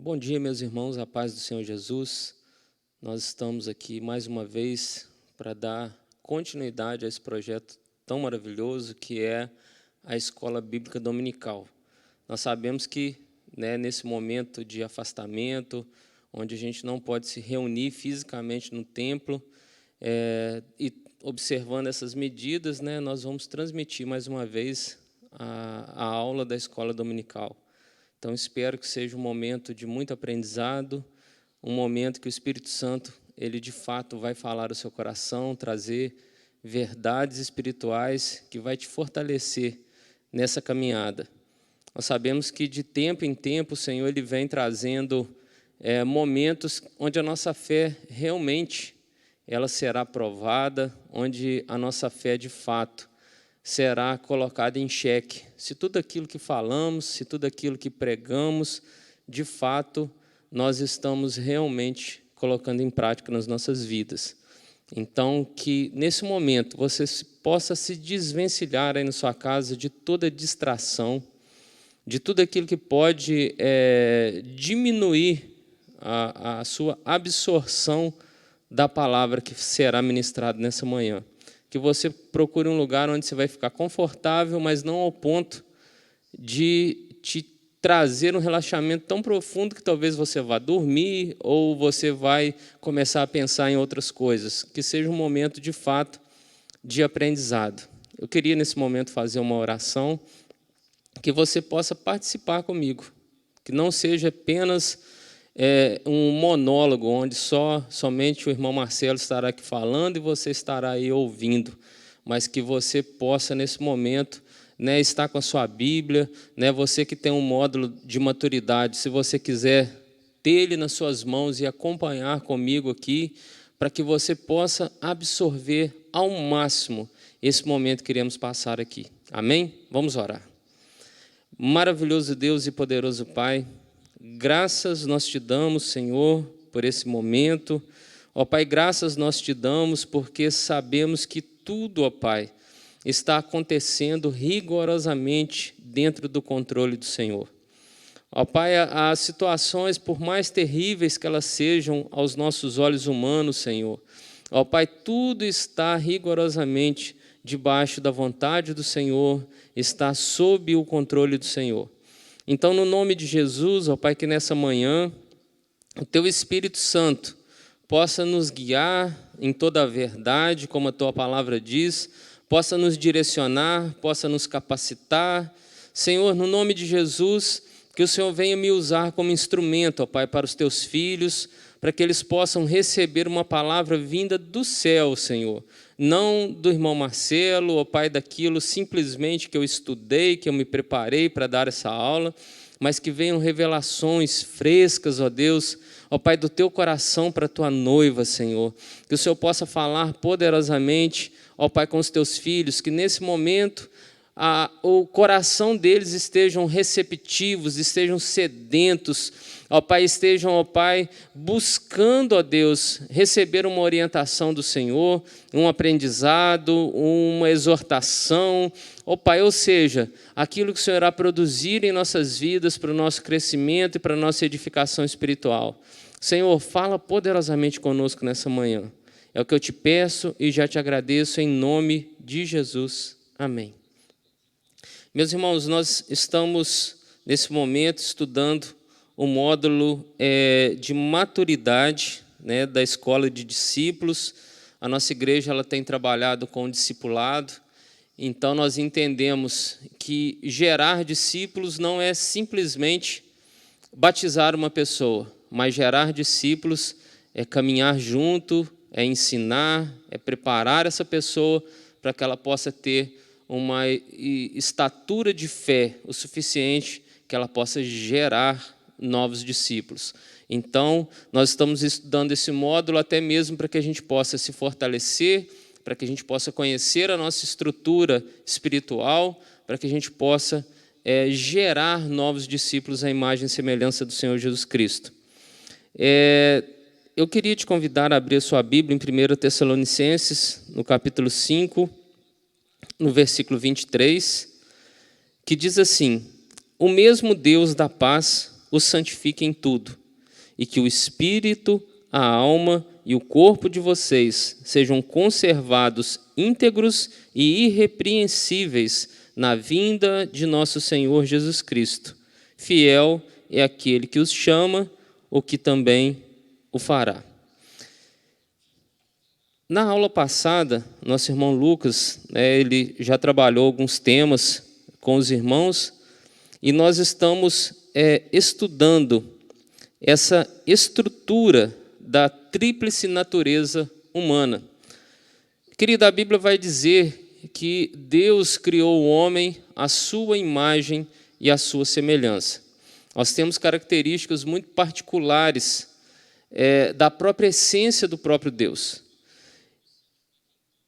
Bom dia, meus irmãos, a paz do Senhor Jesus. Nós estamos aqui mais uma vez para dar continuidade a esse projeto tão maravilhoso que é a Escola Bíblica Dominical. Nós sabemos que, nesse momento de afastamento, onde a gente não pode se reunir fisicamente no templo, e observando essas medidas, nós vamos transmitir mais uma vez a aula da Escola Dominical. Então, espero que seja um momento de muito aprendizado, um momento que o Espírito Santo, ele de fato vai falar ao seu coração, trazer verdades espirituais que vai te fortalecer nessa caminhada. Nós sabemos que de tempo em tempo o Senhor ele vem trazendo momentos onde a nossa fé realmente ela será provada, onde a nossa fé de fato será colocada em xeque. Se tudo aquilo que falamos, se tudo aquilo que pregamos, de fato, nós estamos realmente colocando em prática nas nossas vidas. Então, que nesse momento você possa se desvencilhar aí na sua casa de toda distração, de tudo aquilo que pode diminuir a sua absorção da palavra que será ministrada nessa manhã. Que você procure um lugar onde você vai ficar confortável, mas não ao ponto de te trazer um relaxamento tão profundo que talvez você vá dormir ou você vai começar a pensar em outras coisas. Que seja um momento, de fato, de aprendizado. Eu queria, nesse momento, fazer uma oração que você possa participar comigo, que não seja apenas um monólogo, onde somente o irmão Marcelo estará aqui falando e você estará aí ouvindo, mas que você possa, nesse momento, estar com a sua Bíblia, você que tem um módulo de maturidade, se você quiser ter ele nas suas mãos e acompanhar comigo aqui, para que você possa absorver ao máximo esse momento que iremos passar aqui. Amém? Vamos orar. Maravilhoso Deus e poderoso Pai, graças nós te damos, Senhor, por esse momento. Ó Pai, graças nós te damos porque sabemos que tudo, ó Pai, está acontecendo rigorosamente dentro do controle do Senhor. Ó Pai, as situações, por mais terríveis que elas sejam aos nossos olhos humanos, Senhor, ó Pai, tudo está rigorosamente debaixo da vontade do Senhor, está sob o controle do Senhor. Então, no nome de Jesus, ó Pai, que nessa manhã o Teu Espírito Santo possa nos guiar em toda a verdade, como a Tua palavra diz, possa nos direcionar, possa nos capacitar. Senhor, no nome de Jesus, que o Senhor venha me usar como instrumento, ó Pai, para os Teus filhos, para que eles possam receber uma palavra vinda do céu, Senhor. Não do irmão Marcelo, ó Pai, daquilo simplesmente que eu estudei, que eu me preparei para dar essa aula, mas que venham revelações frescas, ó Deus, ó Pai, do Teu coração para a Tua noiva, Senhor. Que o Senhor possa falar poderosamente, ó Pai, com os Teus filhos, que nesse momento o coração deles estejam receptivos, estejam sedentos, ó Pai, estejam, ó Pai, buscando, ó Deus, receber uma orientação do Senhor, um aprendizado, uma exortação, ó Pai, ou seja, aquilo que o Senhor irá produzir em nossas vidas para o nosso crescimento e para a nossa edificação espiritual. Senhor, fala poderosamente conosco nessa manhã. É o que eu te peço e já te agradeço em nome de Jesus. Amém. Meus irmãos, nós estamos, nesse momento, estudando o módulo de maturidade da Escola de Discípulos. A nossa igreja ela tem trabalhado com o discipulado, então nós entendemos que gerar discípulos não é simplesmente batizar uma pessoa, mas gerar discípulos é caminhar junto, é ensinar, é preparar essa pessoa para que ela possa ter uma estatura de fé o suficiente que ela possa gerar novos discípulos. Então, nós estamos estudando esse módulo até mesmo para que a gente possa se fortalecer, para que a gente possa conhecer a nossa estrutura espiritual, para que a gente possa gerar novos discípulos à imagem e semelhança do Senhor Jesus Cristo. Eu queria te convidar a abrir a sua Bíblia em 1 Tessalonicenses, no capítulo 5, no versículo 23, que diz assim: o mesmo Deus da paz os santifique em tudo, e que o espírito, a alma e o corpo de vocês sejam conservados íntegros e irrepreensíveis na vinda de nosso Senhor Jesus Cristo. Fiel é aquele que os chama, o que também o fará. Na aula passada, nosso irmão Lucas, ele já trabalhou alguns temas com os irmãos, e nós estamos estudando essa estrutura da tríplice natureza humana. Querida, a Bíblia vai dizer que Deus criou o homem à sua imagem e à sua semelhança. Nós temos características muito particulares da própria essência do próprio Deus.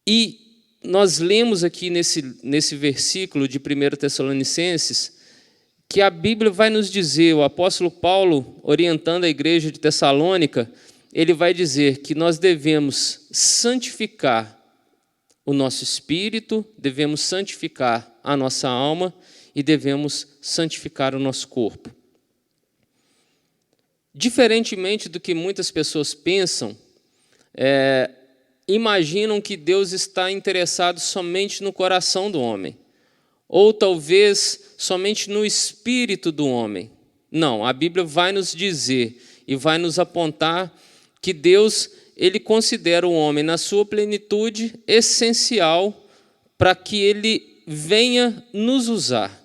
E nós lemos aqui nesse versículo de 1 Tessalonicenses que a Bíblia vai nos dizer, o apóstolo Paulo, orientando a igreja de Tessalônica, ele vai dizer que nós devemos santificar o nosso espírito, devemos santificar a nossa alma e devemos santificar o nosso corpo. Diferentemente do que muitas pessoas pensam, imaginam que Deus está interessado somente no coração do homem, ou talvez somente no espírito do homem. Não, a Bíblia vai nos dizer e vai nos apontar que Deus, ele considera o homem na sua plenitude essencial para que ele venha nos usar.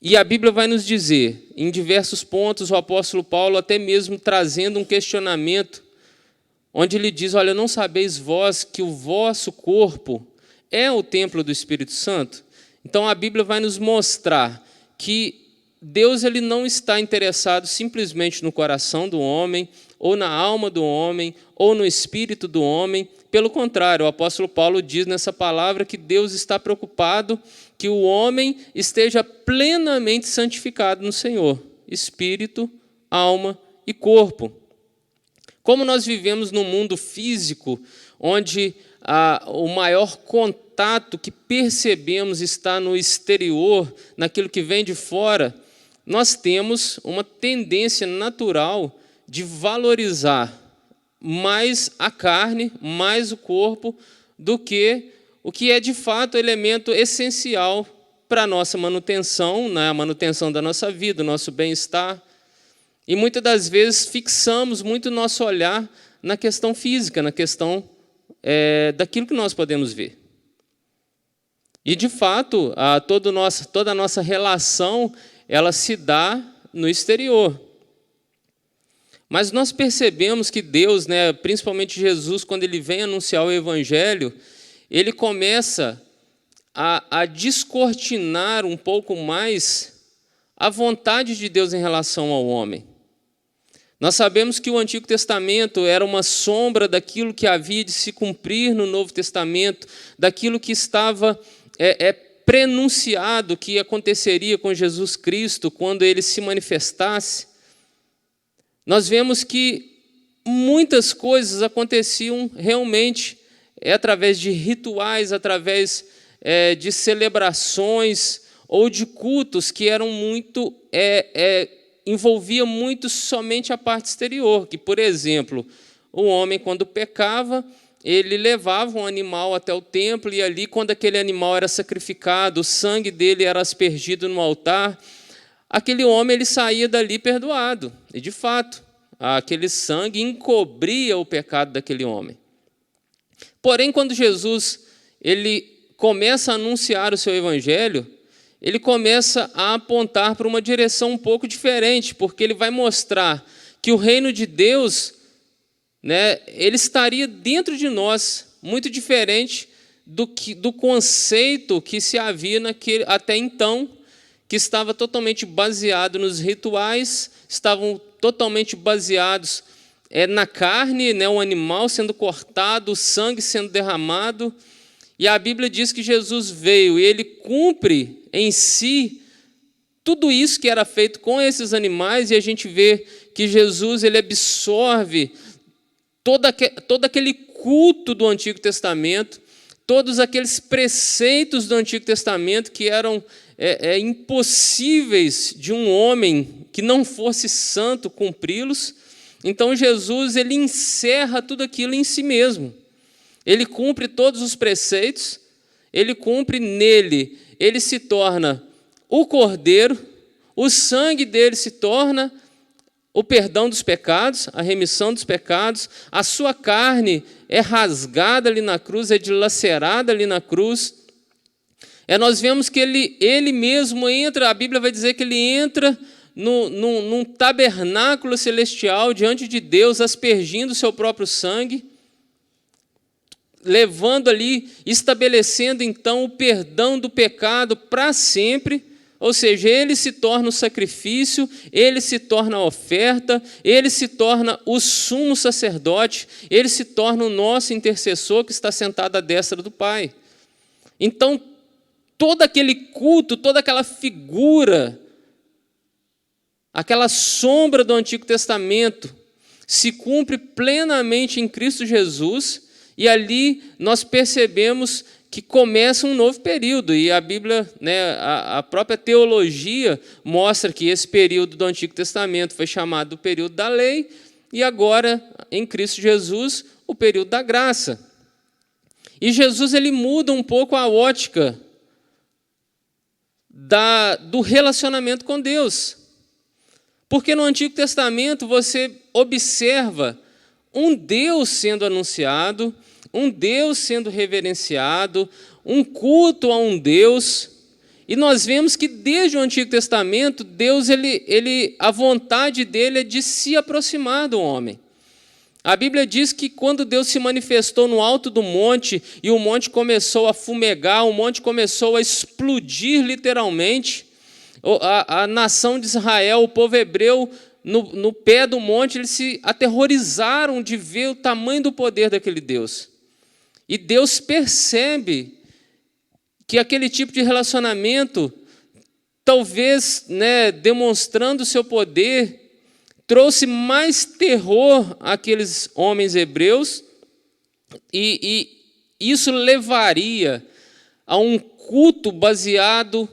E a Bíblia vai nos dizer, em diversos pontos, o apóstolo Paulo até mesmo trazendo um questionamento, onde ele diz, olha, não sabeis vós que o vosso corpo é o templo do Espírito Santo? Então a Bíblia vai nos mostrar que Deus ele não está interessado simplesmente no coração do homem, ou na alma do homem, ou no espírito do homem. Pelo contrário, o apóstolo Paulo diz nessa palavra que Deus está preocupado que o homem esteja plenamente santificado no Senhor, espírito, alma e corpo. Como nós vivemos num mundo físico, onde o maior contato que percebemos está no exterior, naquilo que vem de fora, nós temos uma tendência natural de valorizar mais a carne, mais o corpo, do que o que é de fato elemento essencial para a nossa manutenção, né? A manutenção da nossa vida, o nosso bem-estar. E muitas das vezes fixamos muito o nosso olhar na questão física, na questão daquilo que nós podemos ver. E, de fato, toda a nossa relação ela se dá no exterior. Mas nós percebemos que Deus, né, principalmente Jesus, quando ele vem anunciar o Evangelho, ele começa a descortinar um pouco mais a vontade de Deus em relação ao homem. Nós sabemos que o Antigo Testamento era uma sombra daquilo que havia de se cumprir no Novo Testamento, daquilo que estava prenunciado que aconteceria com Jesus Cristo quando ele se manifestasse. Nós vemos que muitas coisas aconteciam realmente através de rituais, através de celebrações ou de cultos que eram muito envolvia muito somente a parte exterior, que, por exemplo, o homem, quando pecava, ele levava um animal até o templo, e ali, quando aquele animal era sacrificado, o sangue dele era aspergido no altar, aquele homem ele saía dali perdoado. E, de fato, aquele sangue encobria o pecado daquele homem. Porém, quando Jesus ele começa a anunciar o seu evangelho, ele começa a apontar para uma direção um pouco diferente, porque ele vai mostrar que o reino de Deus, né, ele estaria dentro de nós, muito diferente do conceito que se havia até então, que estava totalmente baseado nos rituais, estavam totalmente baseados na carne, né, um animal sendo cortado, o sangue sendo derramado. E a Bíblia diz que Jesus veio e ele cumpre em si tudo isso que era feito com esses animais, e a gente vê que Jesus ele absorve todo aquele culto do Antigo Testamento, todos aqueles preceitos do Antigo Testamento que eram impossíveis de um homem que não fosse santo cumpri-los. Então Jesus ele encerra tudo aquilo em si mesmo. Ele cumpre todos os preceitos, ele cumpre nele, ele se torna o Cordeiro, o sangue dele se torna o perdão dos pecados, a remissão dos pecados, a sua carne é rasgada ali na cruz, é dilacerada ali na cruz. Nós vemos que ele mesmo entra, a Bíblia vai dizer que ele entra num tabernáculo celestial diante de Deus, aspergindo o seu próprio sangue, levando ali, estabelecendo então o perdão do pecado para sempre. Ou seja, ele se torna o sacrifício, ele se torna a oferta, ele se torna o sumo sacerdote, ele se torna o nosso intercessor que está sentado à destra do Pai. Então, todo aquele culto, toda aquela figura, aquela sombra do Antigo Testamento, se cumpre plenamente em Cristo Jesus, e ali nós percebemos que começa um novo período, e a Bíblia, a própria teologia mostra que esse período do Antigo Testamento foi chamado do período da lei, e agora, em Cristo Jesus, o período da graça. E Jesus ele muda um pouco a ótica do relacionamento com Deus. Porque no Antigo Testamento você observa um Deus sendo anunciado, um Deus sendo reverenciado, um culto a um Deus. E nós vemos que desde o Antigo Testamento, Deus, a vontade dele é de se aproximar do homem. A Bíblia diz que quando Deus se manifestou no alto do monte, e o monte começou a fumegar, o monte começou a explodir literalmente, a nação de Israel, o povo hebreu, no pé do monte, eles se aterrorizaram de ver o tamanho do poder daquele Deus. E Deus percebe que aquele tipo de relacionamento, talvez demonstrando o seu poder, trouxe mais terror àqueles homens hebreus, e isso levaria a um culto baseado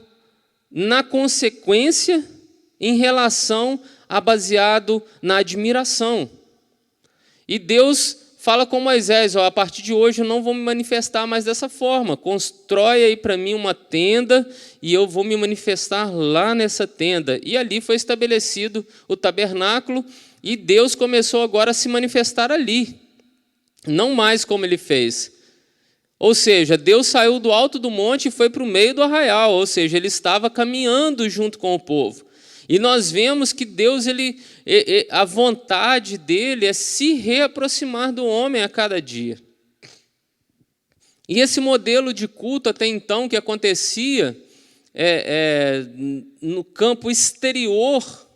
na consequência em relação a baseado na admiração. E Deus fala com Moisés, a partir de hoje eu não vou me manifestar mais dessa forma, constrói aí para mim uma tenda e eu vou me manifestar lá nessa tenda. E ali foi estabelecido o tabernáculo e Deus começou agora a se manifestar ali, não mais como ele fez. Ou seja, Deus saiu do alto do monte e foi para o meio do arraial, ou seja, ele estava caminhando junto com o povo. E nós vemos que Deus, a vontade dele é se reaproximar do homem a cada dia. E esse modelo de culto até então que acontecia no campo exterior,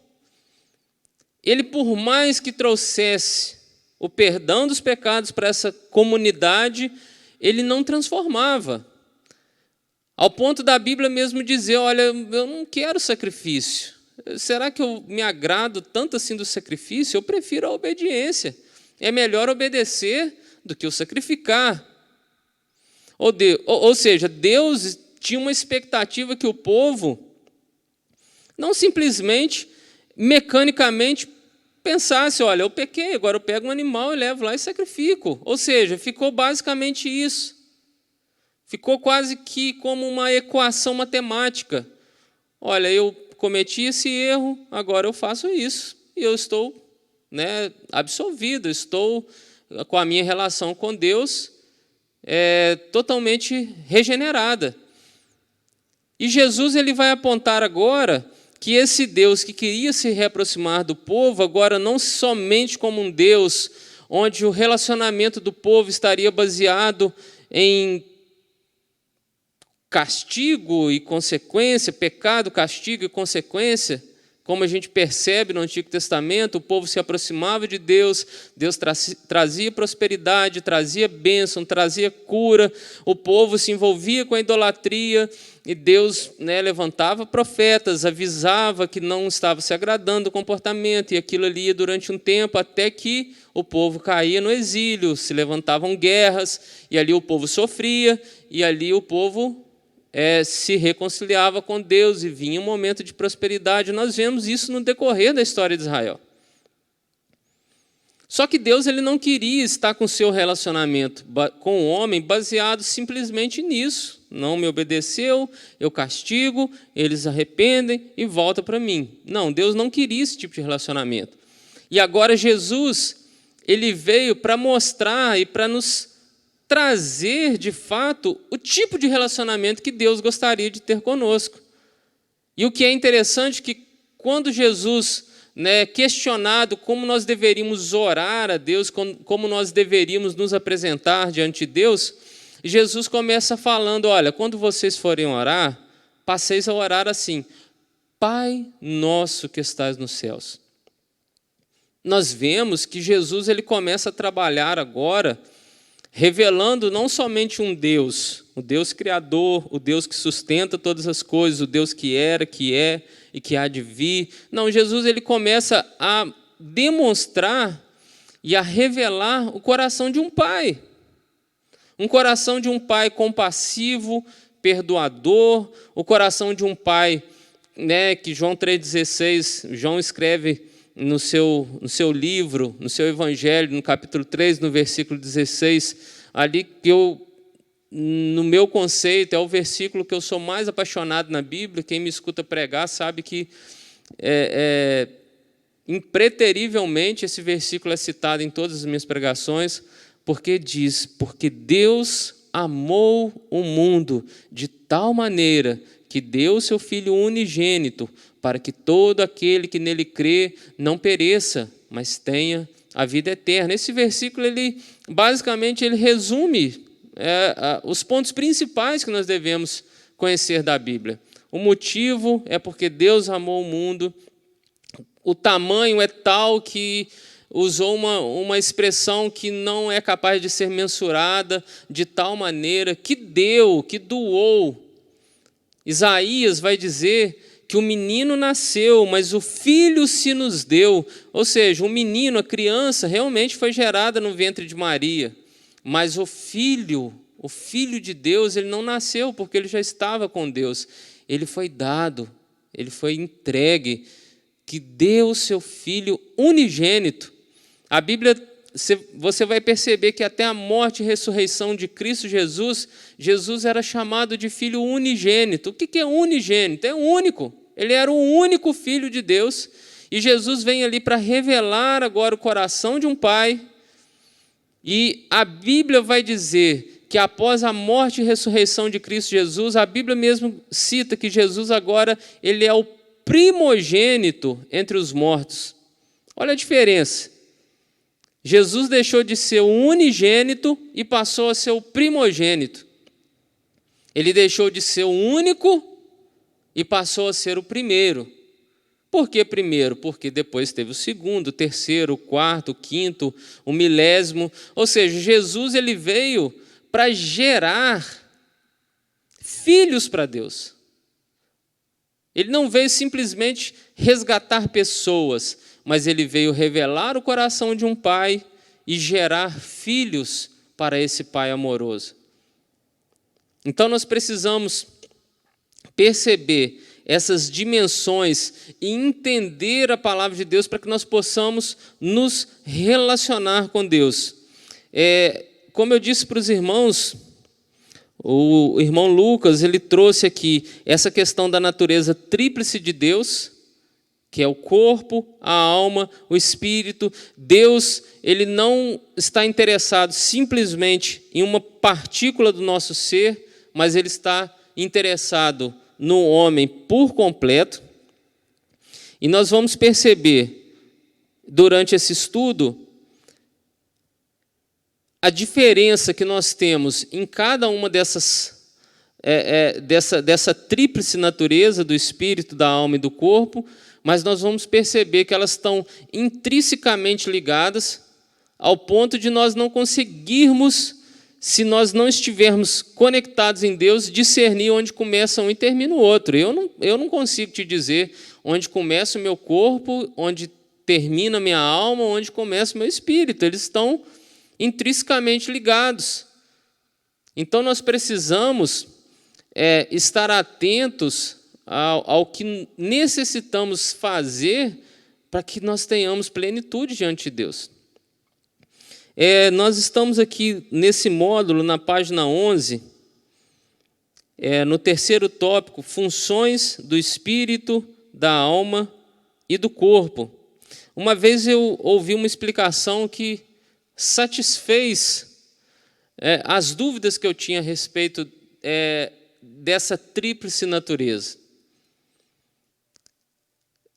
ele por mais que trouxesse o perdão dos pecados para essa comunidade, ele não transformava. Ao ponto da Bíblia mesmo dizer, olha, eu não quero sacrifício. Será que eu me agrado tanto assim do sacrifício? Eu prefiro a obediência. É melhor obedecer do que o sacrificar. Ou seja, Deus tinha uma expectativa que o povo não simplesmente, mecanicamente, pensasse, olha, eu pequei, agora eu pego um animal e levo lá e sacrifico. Ou seja, ficou basicamente isso. Ficou quase que como uma equação matemática. Olha, eu cometi esse erro, agora eu faço isso. E eu estou absolvido, estou com a minha relação com Deus totalmente regenerada. E Jesus ele vai apontar agora que esse Deus que queria se reaproximar do povo, agora não somente como um Deus onde o relacionamento do povo estaria baseado em castigo e consequência, pecado, castigo e consequência, como a gente percebe no Antigo Testamento, o povo se aproximava de Deus, Deus trazia prosperidade, trazia bênção, trazia cura, o povo se envolvia com a idolatria, e Deus levantava profetas, avisava que não estava se agradando do comportamento, e aquilo ali ia durante um tempo, até que o povo caía no exílio, se levantavam guerras, e ali o povo sofria, e ali o povo se reconciliava com Deus e vinha um momento de prosperidade. Nós vemos isso no decorrer da história de Israel. Só que Deus ele não queria estar com o seu relacionamento com o homem baseado simplesmente nisso. Não me obedeceu, eu castigo, eles arrependem e voltam para mim. Não, Deus não queria esse tipo de relacionamento. E agora Jesus, ele veio para mostrar e para nos trazer, de fato, o tipo de relacionamento que Deus gostaria de ter conosco. E o que é interessante é que quando Jesus, questionado como nós deveríamos orar a Deus, como nós deveríamos nos apresentar diante de Deus, Jesus começa falando, olha, quando vocês forem orar, passeis a orar assim, Pai nosso que estás nos céus. Nós vemos que Jesus ele começa a trabalhar agora, revelando não somente um Deus, o Deus criador, o Deus que sustenta todas as coisas, o Deus que era, que é e que há de vir. Não, Jesus ele começa a demonstrar e a revelar o coração de um pai. Um coração de um pai compassivo, perdoador, o coração de um pai, que João 3,16, João escreve no seu livro, no seu evangelho, no capítulo 3, no versículo 16, ali que no meu conceito, é o versículo que eu sou mais apaixonado na Bíblia. Quem me escuta pregar sabe que impreterivelmente esse versículo é citado em todas as minhas pregações, porque diz, porque Deus amou o mundo de tal maneira que deu o seu Filho unigênito, para que todo aquele que nele crê não pereça, mas tenha a vida eterna. Esse versículo, basicamente, ele resume os pontos principais que nós devemos conhecer da Bíblia. O motivo é porque Deus amou o mundo, o tamanho é tal que usou uma expressão que não é capaz de ser mensurada, de tal maneira que deu, que doou. Isaías vai dizer que o menino nasceu, mas o filho se nos deu. Ou seja, o menino, a criança, realmente foi gerada no ventre de Maria. Mas o filho de Deus, ele não nasceu porque ele já estava com Deus. Ele foi dado, ele foi entregue, que deu o seu Filho unigênito. A Bíblia, você vai perceber que até a morte e ressurreição de Cristo Jesus, Jesus era chamado de Filho unigênito. O que é unigênito? É único. Ele era o único Filho de Deus. E Jesus vem ali para revelar agora o coração de um pai. E a Bíblia vai dizer que após a morte e ressurreição de Cristo Jesus, a Bíblia mesmo cita que Jesus agora ele é o primogênito entre os mortos. Olha a diferença. Jesus deixou de ser o unigênito e passou a ser o primogênito. Ele deixou de ser o único e passou a ser o primeiro. Por que primeiro? Porque depois teve o segundo, o terceiro, o quarto, o quinto, o milésimo. Ou seja, Jesus ele veio para gerar filhos para Deus. Ele não veio simplesmente resgatar pessoas, mas ele veio revelar o coração de um pai e gerar filhos para esse pai amoroso. Então nós precisamos perceber essas dimensões e entender a palavra de Deus para que nós possamos nos relacionar com Deus. Como eu disse para os irmãos, o irmão Lucas ele trouxe aqui essa questão da natureza tríplice de Deus, que é o corpo, a alma, o espírito. Deus ele não está interessado simplesmente em uma partícula do nosso ser, mas ele está interessado no homem por completo. E nós vamos perceber, durante esse estudo, a diferença que nós temos em cada uma dessa tríplice natureza do espírito, da alma e do corpo, mas nós vamos perceber que elas estão intrinsecamente ligadas ao ponto de nós não conseguirmos, se nós não estivermos conectados em Deus, discernir onde começa um e termina o outro. Eu não consigo te dizer onde começa o meu corpo, onde termina a minha alma, onde começa o meu espírito. Eles estão intrinsecamente ligados. Então nós precisamos estar atentos ao que necessitamos fazer para que nós tenhamos plenitude diante de Deus. Nós estamos aqui nesse módulo, na página 11, no terceiro tópico, funções do espírito, da alma e do corpo. Uma vez eu ouvi uma explicação que satisfez as dúvidas que eu tinha a respeito dessa tríplice natureza.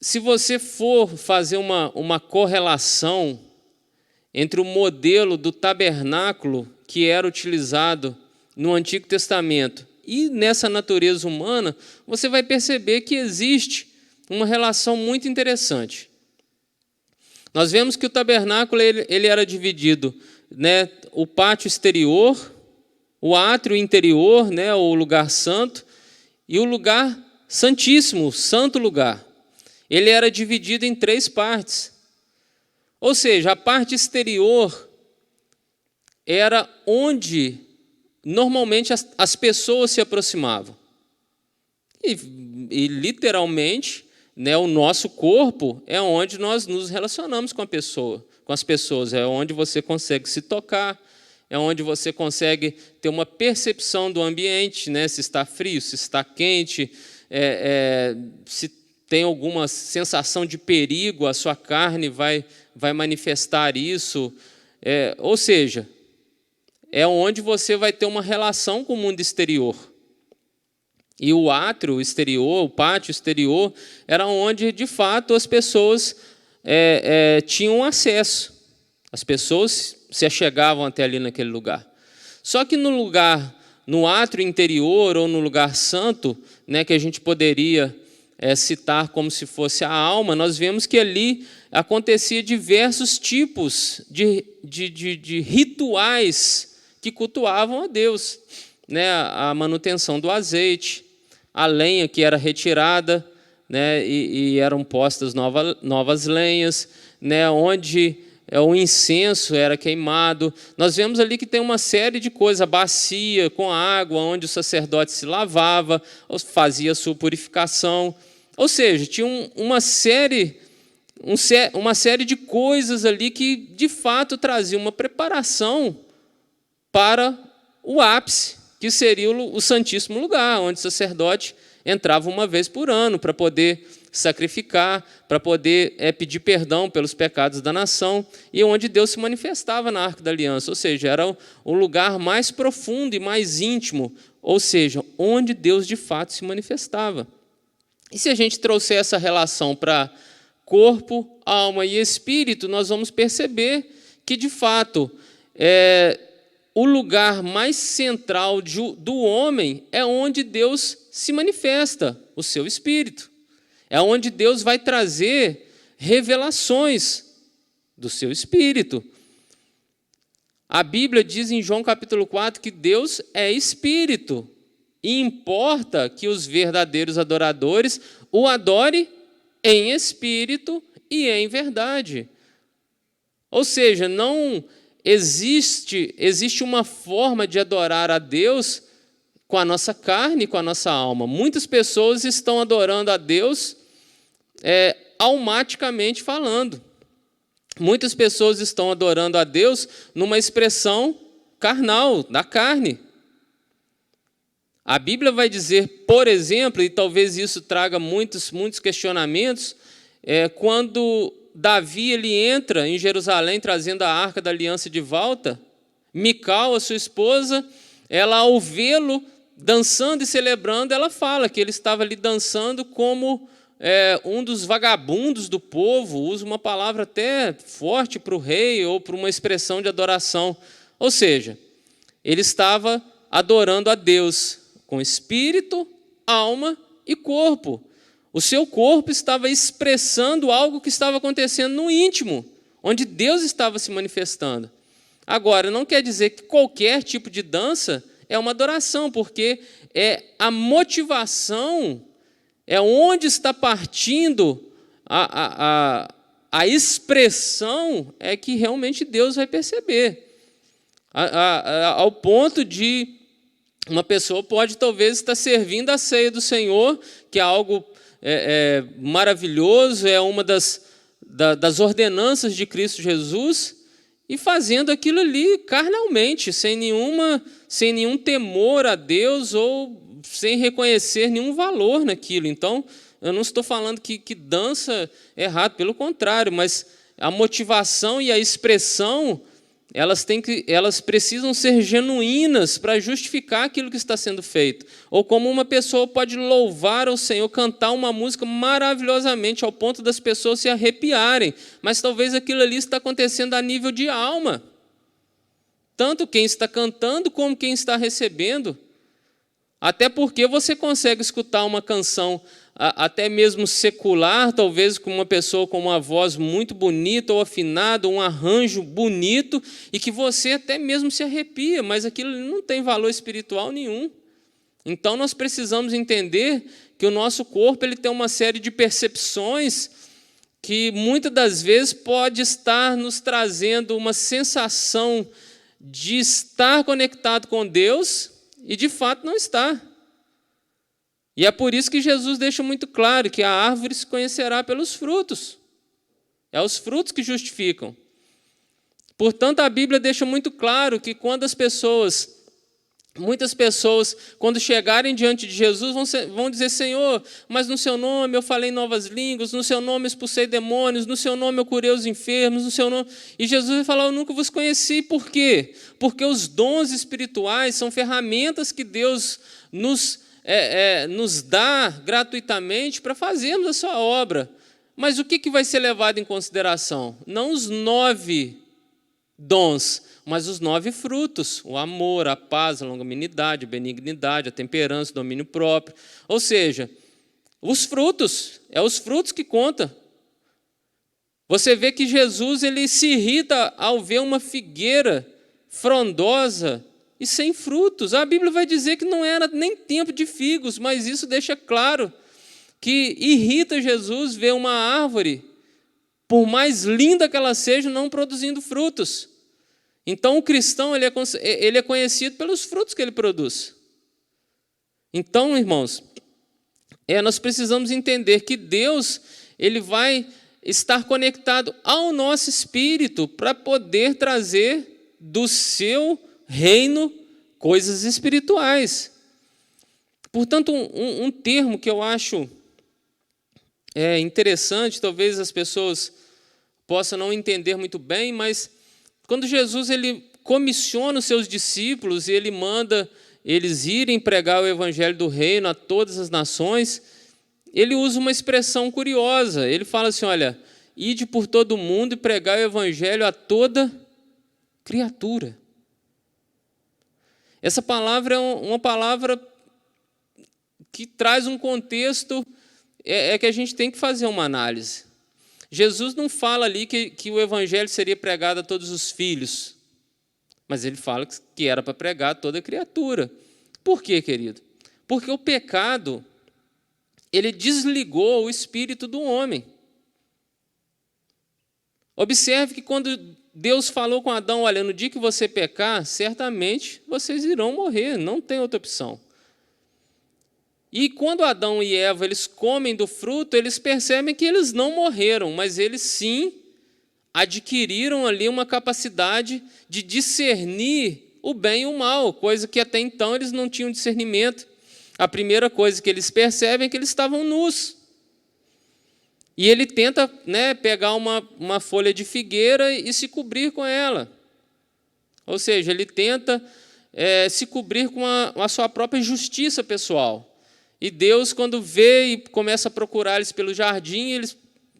Se você for fazer uma correlação entre o modelo do tabernáculo que era utilizado no Antigo Testamento e nessa natureza humana, você vai perceber que existe uma relação muito interessante. Nós vemos que o tabernáculo ele era dividido, o pátio exterior, o átrio interior, o lugar santo, e o lugar santíssimo, o santo lugar. Ele era dividido em 3 partes. Ou seja, a parte exterior era onde normalmente as pessoas se aproximavam. E literalmente, o nosso corpo é onde nós nos relacionamos com as pessoas, é onde você consegue se tocar, é onde você consegue ter uma percepção do ambiente, se está frio, se está quente, se tem alguma sensação de perigo, a sua carne vai manifestar isso. Ou seja, é onde você vai ter uma relação com o mundo exterior. E o átrio exterior, o pátio exterior, era onde, de fato, as pessoas tinham acesso. As pessoas se achegavam até ali naquele lugar. Só que no átrio interior ou no lugar santo, que a gente poderia citar como se fosse a alma, nós vemos que ali acontecia diversos tipos de rituais que cultuavam a Deus. A manutenção do azeite, a lenha que era retirada, e eram postas novas lenhas, onde o incenso era queimado. Nós vemos ali que tem uma série de coisas, a bacia com água, onde o sacerdote se lavava, fazia a sua purificação. Ou seja, tinha uma série de coisas ali que, de fato, traziam uma preparação para o ápice, que seria o Santíssimo Lugar, onde o sacerdote entrava uma vez por ano para poder sacrificar, para poder pedir perdão pelos pecados da nação, e onde Deus se manifestava na Arca da Aliança, ou seja, era o lugar mais profundo e mais íntimo, ou seja, onde Deus de fato se manifestava. E se a gente trouxer essa relação para corpo, alma e espírito, nós vamos perceber que, de fato, o lugar mais central do homem é onde Deus se manifesta, o seu espírito. É onde Deus vai trazer revelações do seu espírito. A Bíblia diz em João capítulo 4 que Deus é espírito. E importa que os verdadeiros adoradores o adorem em espírito e em verdade. Ou seja, não existe uma forma de adorar a Deus com a nossa carne e com a nossa alma. Muitas pessoas estão adorando a Deus almaticamente falando. Muitas pessoas estão adorando a Deus numa expressão carnal, da carne. A Bíblia vai dizer, por exemplo, e talvez isso traga muitos questionamentos, quando Davi ele entra em Jerusalém trazendo a Arca da Aliança de volta, Mical, a sua esposa, ela ao vê-lo dançando e celebrando, ela fala que ele estava ali dançando como um dos vagabundos do povo, usa uma palavra até forte para o rei ou para uma expressão de adoração. Ou seja, ele estava adorando a Deus com espírito, alma e corpo. O seu corpo estava expressando algo que estava acontecendo no íntimo, onde Deus estava se manifestando. Agora, não quer dizer que qualquer tipo de dança é uma adoração, porque a motivação, onde está partindo a expressão, é que realmente Deus vai perceber. Ao ponto de Uma pessoa pode, talvez, estar servindo a ceia do Senhor, que é algo maravilhoso, é uma das ordenanças de Cristo Jesus, e fazendo aquilo ali carnalmente, sem nenhum temor a Deus ou sem reconhecer nenhum valor naquilo. Então, eu não estou falando que dança é errado, pelo contrário, mas a motivação e a expressão, elas precisam ser genuínas para justificar aquilo que está sendo feito. Ou como uma pessoa pode louvar ao Senhor, cantar uma música maravilhosamente, ao ponto das pessoas se arrepiarem, mas talvez aquilo ali está acontecendo a nível de alma. Tanto quem está cantando como quem está recebendo. Até porque você consegue escutar uma canção até mesmo secular, talvez com uma pessoa com uma voz muito bonita ou afinada, um arranjo bonito, e que você até mesmo se arrepia, mas aquilo não tem valor espiritual nenhum. Então nós precisamos entender que o nosso corpo ele tem uma série de percepções que muitas das vezes pode estar nos trazendo uma sensação de estar conectado com Deus e de fato não está. E é por isso que Jesus deixa muito claro que a árvore se conhecerá pelos frutos. É os frutos que justificam. Portanto, a Bíblia deixa muito claro que quando muitas pessoas, quando chegarem diante de Jesus, vão dizer: Senhor, mas no seu nome eu falei novas línguas, no seu nome eu expulsei demônios, no seu nome eu curei os enfermos, no seu nome... E Jesus vai falar: eu nunca vos conheci. Por quê? Porque os dons espirituais são ferramentas que Deus nos dá gratuitamente para fazermos a sua obra. Mas o que vai ser levado em consideração? Não os 9 dons, mas os 9 frutos: o amor, a paz, a longanimidade, a benignidade, a temperança, o domínio próprio. Ou seja, os frutos, é os frutos que contam. Você vê que Jesus ele se irrita ao ver uma figueira frondosa e sem frutos. A Bíblia vai dizer que não era nem tempo de figos, mas isso deixa claro que irrita Jesus ver uma árvore, por mais linda que ela seja, não produzindo frutos. Então o cristão ele é conhecido pelos frutos que ele produz. Então, irmãos, nós precisamos entender que Deus ele vai estar conectado ao nosso espírito para poder trazer do seu reino, coisas espirituais. Portanto, um termo que eu acho interessante, talvez as pessoas possam não entender muito bem, mas quando Jesus ele comissiona os seus discípulos e ele manda eles irem pregar o evangelho do reino a todas as nações, ele usa uma expressão curiosa. Ele fala assim: olha, ide por todo o mundo e pregar o evangelho a toda criatura. Essa palavra é uma palavra que traz um contexto, que a gente tem que fazer uma análise. Jesus não fala ali que o evangelho seria pregado a todos os filhos, mas ele fala que era para pregar a toda criatura. Por quê, querido? Porque o pecado, ele desligou o espírito do homem. Observe que quando Deus falou com Adão: olha, no dia que você pecar, certamente vocês irão morrer, não tem outra opção. E quando Adão e Eva eles comem do fruto, eles percebem que eles não morreram, mas eles sim adquiriram ali uma capacidade de discernir o bem e o mal, coisa que até então eles não tinham discernimento. A primeira coisa que eles percebem é que eles estavam nus. E ele tenta pegar uma folha de figueira e se cobrir com ela. Ou seja, ele tenta se cobrir com a sua própria justiça pessoal. E Deus, quando vê e começa a procurar eles pelo jardim,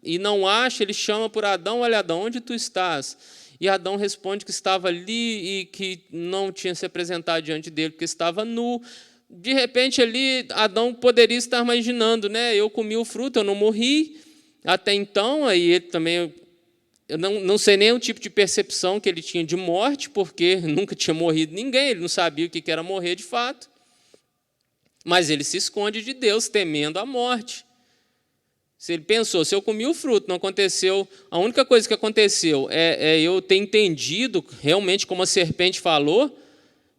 e não acha, ele chama por Adão: olha, Adão, onde tu estás? E Adão responde que estava ali e que não tinha se apresentado diante dele, porque estava nu. De repente, ali, Adão poderia estar imaginando: eu comi o fruto, eu não morri. Até então, aí ele também, eu não sei nem o tipo de percepção que ele tinha de morte, porque nunca tinha morrido ninguém, ele não sabia o que era morrer de fato. Mas ele se esconde de Deus, temendo a morte. Se ele pensou: se eu comi o fruto, não aconteceu, a única coisa que aconteceu é eu ter entendido realmente, como a serpente falou,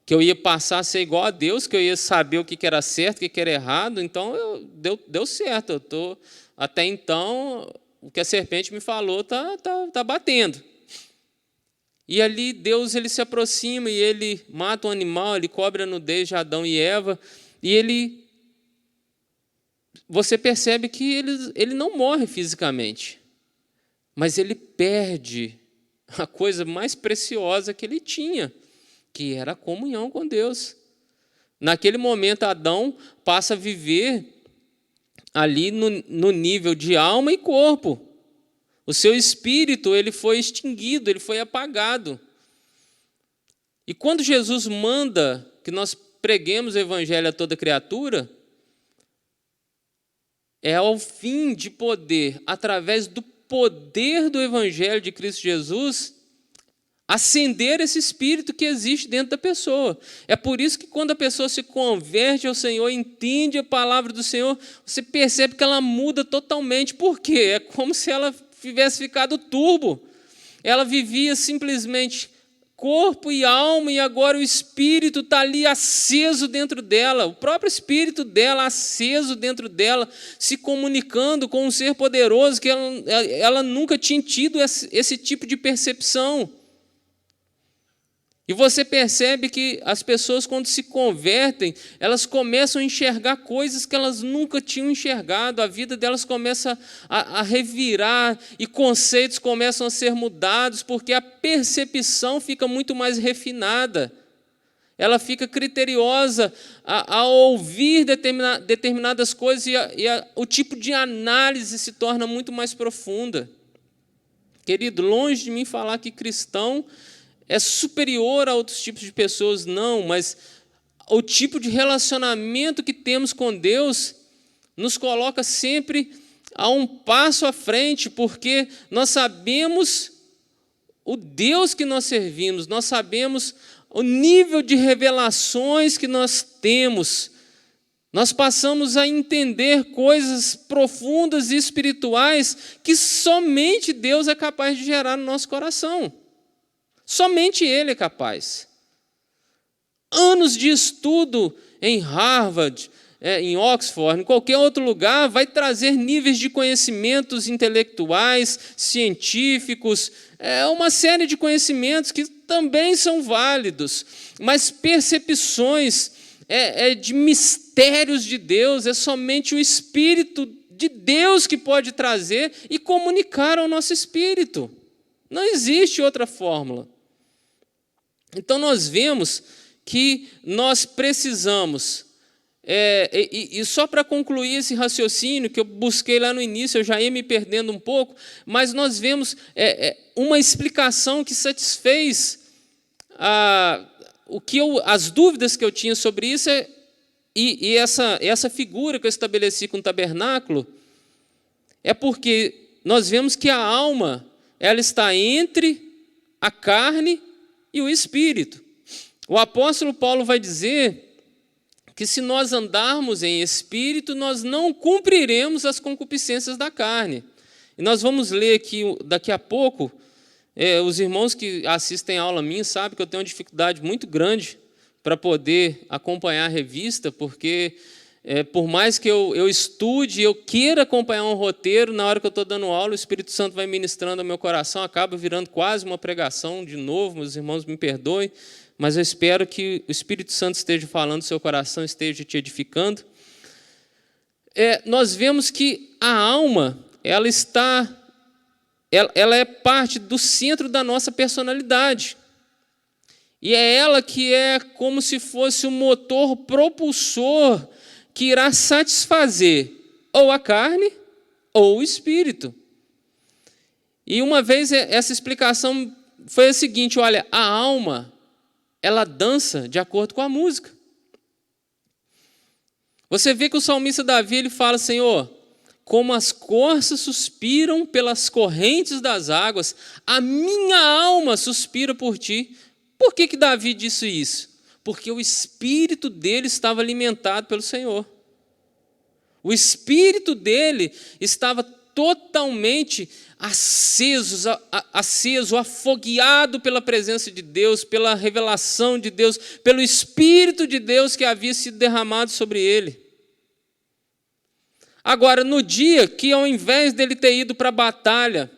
que eu ia passar a ser igual a Deus, que eu ia saber o que era certo, o que era errado. Então, deu certo. Até então, o que a serpente me falou tá batendo. E ali Deus ele se aproxima e ele mata um animal, ele cobre a nudez de Adão e Eva, e você percebe que ele não morre fisicamente, mas ele perde a coisa mais preciosa que ele tinha, que era a comunhão com Deus. Naquele momento, Adão passa a viver ali no nível de alma e corpo. O seu espírito ele foi extinguido, ele foi apagado. E quando Jesus manda que nós preguemos o evangelho a toda criatura, é ao fim de poder, através do poder do evangelho de Cristo Jesus, acender esse espírito que existe dentro da pessoa. É por isso que quando a pessoa se converte ao Senhor, entende a palavra do Senhor, você percebe que ela muda totalmente. Por quê? É como se ela tivesse ficado turbo. Ela vivia simplesmente corpo e alma, e agora o espírito está ali aceso dentro dela, o próprio espírito dela aceso dentro dela, se comunicando com um ser poderoso que ela nunca tinha tido esse tipo de percepção. E você percebe que as pessoas, quando se convertem, elas começam a enxergar coisas que elas nunca tinham enxergado. A vida delas começa a revirar e conceitos começam a ser mudados, porque a percepção fica muito mais refinada. Ela fica criteriosa a ouvir determinadas coisas o tipo de análise se torna muito mais profunda. Querido, longe de mim falar que cristão é superior a outros tipos de pessoas, não, mas o tipo de relacionamento que temos com Deus nos coloca sempre a um passo à frente, porque nós sabemos o Deus que nós servimos, nós sabemos o nível de revelações que nós temos, nós passamos a entender coisas profundas e espirituais que somente Deus é capaz de gerar no nosso coração. Somente Ele é capaz. Anos de estudo em Harvard, em Oxford, em qualquer outro lugar, vai trazer níveis de conhecimentos intelectuais, científicos, uma série de conhecimentos que também são válidos, mas percepções de mistérios de Deus, é somente o Espírito de Deus que pode trazer e comunicar ao nosso espírito. Não existe outra fórmula. Então, nós vemos que nós precisamos, e só para concluir esse raciocínio, que eu busquei lá no início, eu já ia me perdendo um pouco, mas nós vemos uma explicação que satisfez as dúvidas que eu tinha sobre isso, e essa figura que eu estabeleci com o tabernáculo, é porque nós vemos que a alma ela está entre a carne e o espírito. O apóstolo Paulo vai dizer que se nós andarmos em espírito, nós não cumpriremos as concupiscências da carne. E nós vamos ler aqui, daqui a pouco, os irmãos que assistem a aula minha sabem que eu tenho uma dificuldade muito grande para poder acompanhar a revista, porque por mais que eu estude, eu queira acompanhar um roteiro, na hora que eu estou dando aula, o Espírito Santo vai ministrando ao meu coração, acaba virando quase uma pregação de novo, meus irmãos me perdoem, mas eu espero que o Espírito Santo esteja falando, seu coração esteja te edificando. Nós vemos que a alma, ela é parte do centro da nossa personalidade. E é ela que é como se fosse o motor propulsor que irá satisfazer ou a carne ou o espírito. E uma vez essa explicação foi a seguinte: olha, a alma, ela dança de acordo com a música. Você vê que o salmista Davi ele fala: Senhor, como as corças suspiram pelas correntes das águas, a minha alma suspira por ti. Por que Davi disse isso? Porque o espírito dele estava alimentado pelo Senhor. O espírito dele estava totalmente aceso, afogueado pela presença de Deus, pela revelação de Deus, pelo Espírito de Deus que havia sido derramado sobre ele. Agora, no dia que, ao invés dele ter ido para a batalha,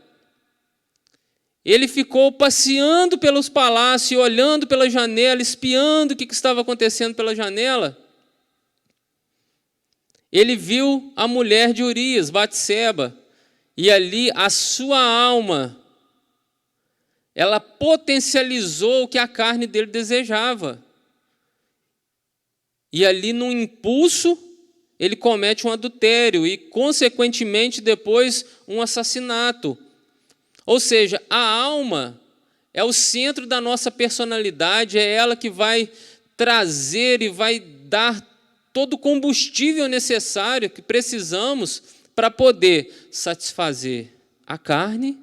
ele ficou passeando pelos palácios, olhando pela janela, espiando o que estava acontecendo pela janela, ele viu a mulher de Urias, Batseba, e ali a sua alma, ela potencializou o que a carne dele desejava. E ali, num impulso, ele comete um adultério e, consequentemente, depois, um assassinato. Ou seja, a alma é o centro da nossa personalidade, é ela que vai trazer e vai dar todo o combustível necessário que precisamos para poder satisfazer a carne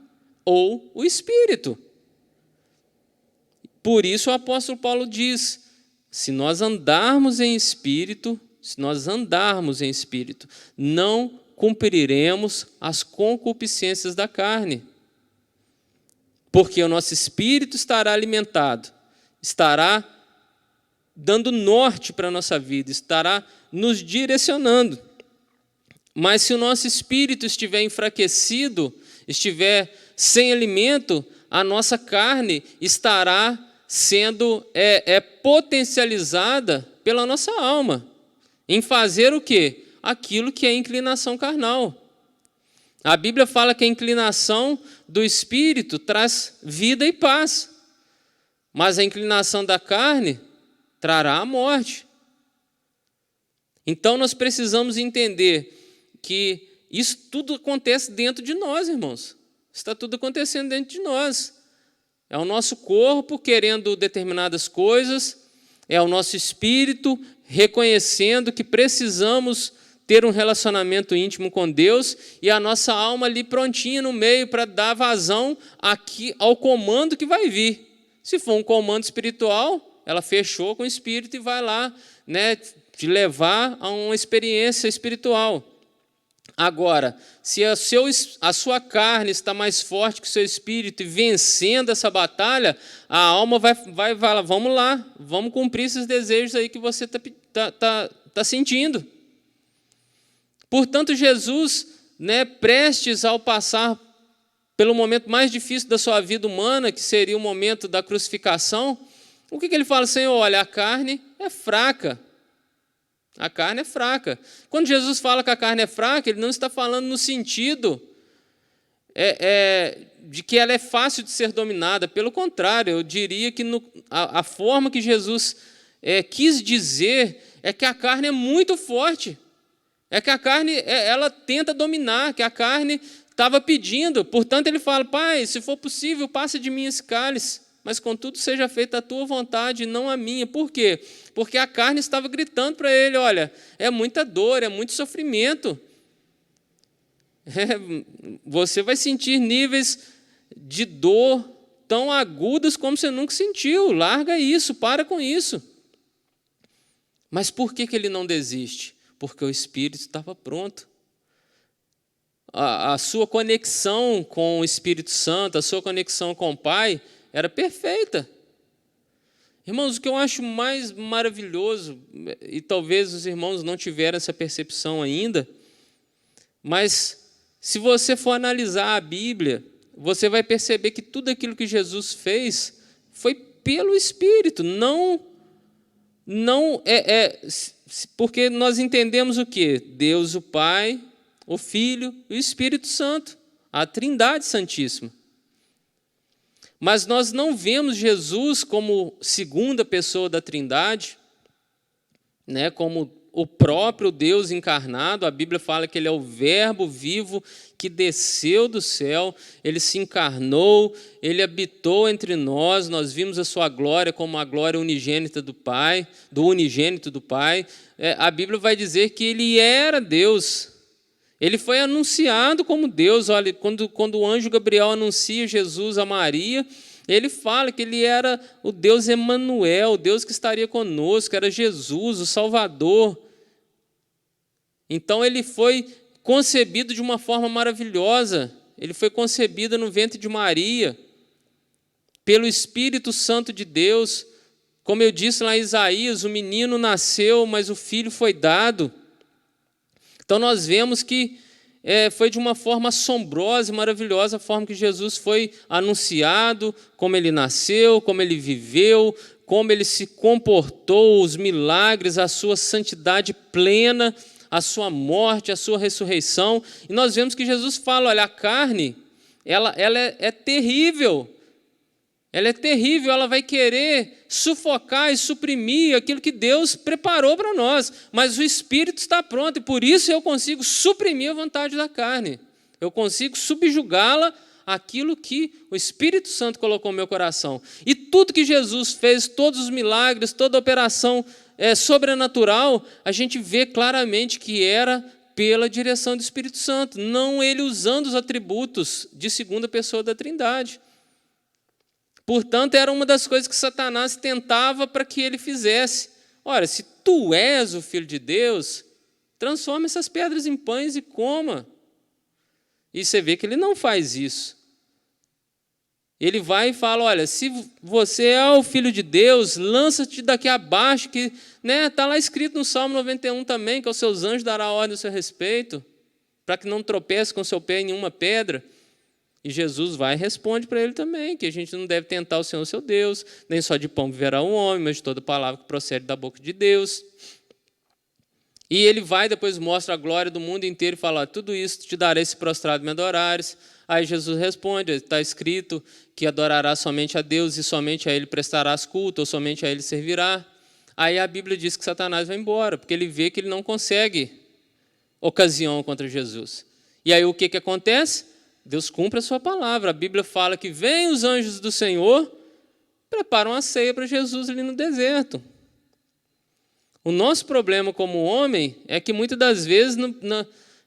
ou o espírito. Por isso o apóstolo Paulo diz: se nós andarmos em espírito, não cumpriremos as concupiscências da carne. Porque o nosso espírito estará alimentado, estará dando norte para a nossa vida, estará nos direcionando. Mas se o nosso espírito estiver enfraquecido, estiver sem alimento, a nossa carne estará sendo potencializada pela nossa alma, em fazer o quê? Aquilo que é inclinação carnal. A Bíblia fala que a inclinação do espírito traz vida e paz, mas a inclinação da carne trará a morte. Então nós precisamos entender que isso tudo acontece dentro de nós, irmãos. Está tudo acontecendo dentro de nós. É o nosso corpo querendo determinadas coisas, é o nosso espírito reconhecendo que precisamos ter um relacionamento íntimo com Deus, e a nossa alma ali prontinha no meio para dar vazão aqui ao comando que vai vir. Se for um comando espiritual, ela fechou com o espírito e vai lá, te levar a uma experiência espiritual. Agora, se a sua carne está mais forte que o seu espírito e vencendo essa batalha, a alma vai falar: vamos lá, vamos cumprir esses desejos aí que você está sentindo. Portanto, Jesus, prestes ao passar pelo momento mais difícil da sua vida humana, que seria o momento da crucificação, o que ele fala? Senhor, olha, a carne é fraca. A carne é fraca. Quando Jesus fala que a carne é fraca, ele não está falando no sentido de que ela é fácil de ser dominada. Pelo contrário, eu diria que a forma que Jesus quis dizer é que a carne é muito forte. É que a carne, ela tenta dominar, que a carne estava pedindo. Portanto, ele fala: Pai, se for possível, passa de mim esse cálice, mas contudo seja feita a tua vontade e não a minha. Por quê? Porque a carne estava gritando para ele: olha, é muita dor, é muito sofrimento. Você vai sentir níveis de dor tão agudos como você nunca sentiu. Larga isso, para com isso. Mas por que ele não desiste? Porque o Espírito estava pronto. A sua conexão com o Espírito Santo, a sua conexão com o Pai, era perfeita. Irmãos, o que eu acho mais maravilhoso, e talvez os irmãos não tiveram essa percepção ainda, mas se você for analisar a Bíblia, você vai perceber que tudo aquilo que Jesus fez foi pelo Espírito, não porque nós entendemos o quê? Deus, o Pai, o Filho e o Espírito Santo, a Trindade Santíssima. Mas nós não vemos Jesus como segunda pessoa da Trindade, como o próprio Deus encarnado. A Bíblia fala que ele é o Verbo vivo que desceu do céu, ele se encarnou, ele habitou entre nós, nós vimos a sua glória como a glória unigênita do Pai, do unigênito do Pai. A Bíblia vai dizer que ele era Deus. Ele foi anunciado como Deus. Olha, quando o anjo Gabriel anuncia Jesus a Maria, ele fala que ele era o Deus Emanuel, o Deus que estaria conosco, era Jesus, o Salvador. Então ele foi concebido de uma forma maravilhosa. Ele foi concebido no ventre de Maria, pelo Espírito Santo de Deus. Como eu disse lá em Isaías, o menino nasceu, mas o filho foi dado. Então nós vemos que foi de uma forma assombrosa e maravilhosa a forma que Jesus foi anunciado, como ele nasceu, como ele viveu, como ele se comportou, os milagres, a sua santidade plena, a sua morte, a sua ressurreição. E nós vemos que Jesus fala, olha, a carne, ela é terrível. Ela é terrível, ela vai querer sufocar e suprimir aquilo que Deus preparou para nós. Mas o Espírito está pronto e por isso eu consigo suprimir a vontade da carne. Eu consigo subjugá-la àquilo que o Espírito Santo colocou no meu coração. E tudo que Jesus fez, todos os milagres, toda a operação sobrenatural, a gente vê claramente que era pela direção do Espírito Santo, não ele usando os atributos de segunda pessoa da Trindade. Portanto, era uma das coisas que Satanás tentava para que ele fizesse. Ora, se tu és o Filho de Deus, transforma essas pedras em pães e coma. E você vê que ele não faz isso. Ele vai e fala, olha, se você é o Filho de Deus, lança-te daqui abaixo, que está lá escrito no Salmo 91 também, que aos seus anjos dará ordem ao seu respeito, para que não tropece com o seu pé em nenhuma pedra. E Jesus vai e responde para ele também, que a gente não deve tentar o Senhor, seu Deus, nem só de pão viverá o homem, mas de toda palavra que procede da boca de Deus. E ele vai, depois mostra a glória do mundo inteiro e fala, tudo isso te darei se prostrado me adorares. Aí Jesus responde, está escrito que adorará somente a Deus e somente a Ele prestarás culto, ou somente a Ele servirá. Aí a Bíblia diz que Satanás vai embora, porque ele vê que ele não consegue ocasião contra Jesus. E aí o que acontece? Deus cumpre a sua palavra. A Bíblia fala que vêm os anjos do Senhor, preparam a ceia para Jesus ali no deserto. O nosso problema como homem é que muitas das vezes,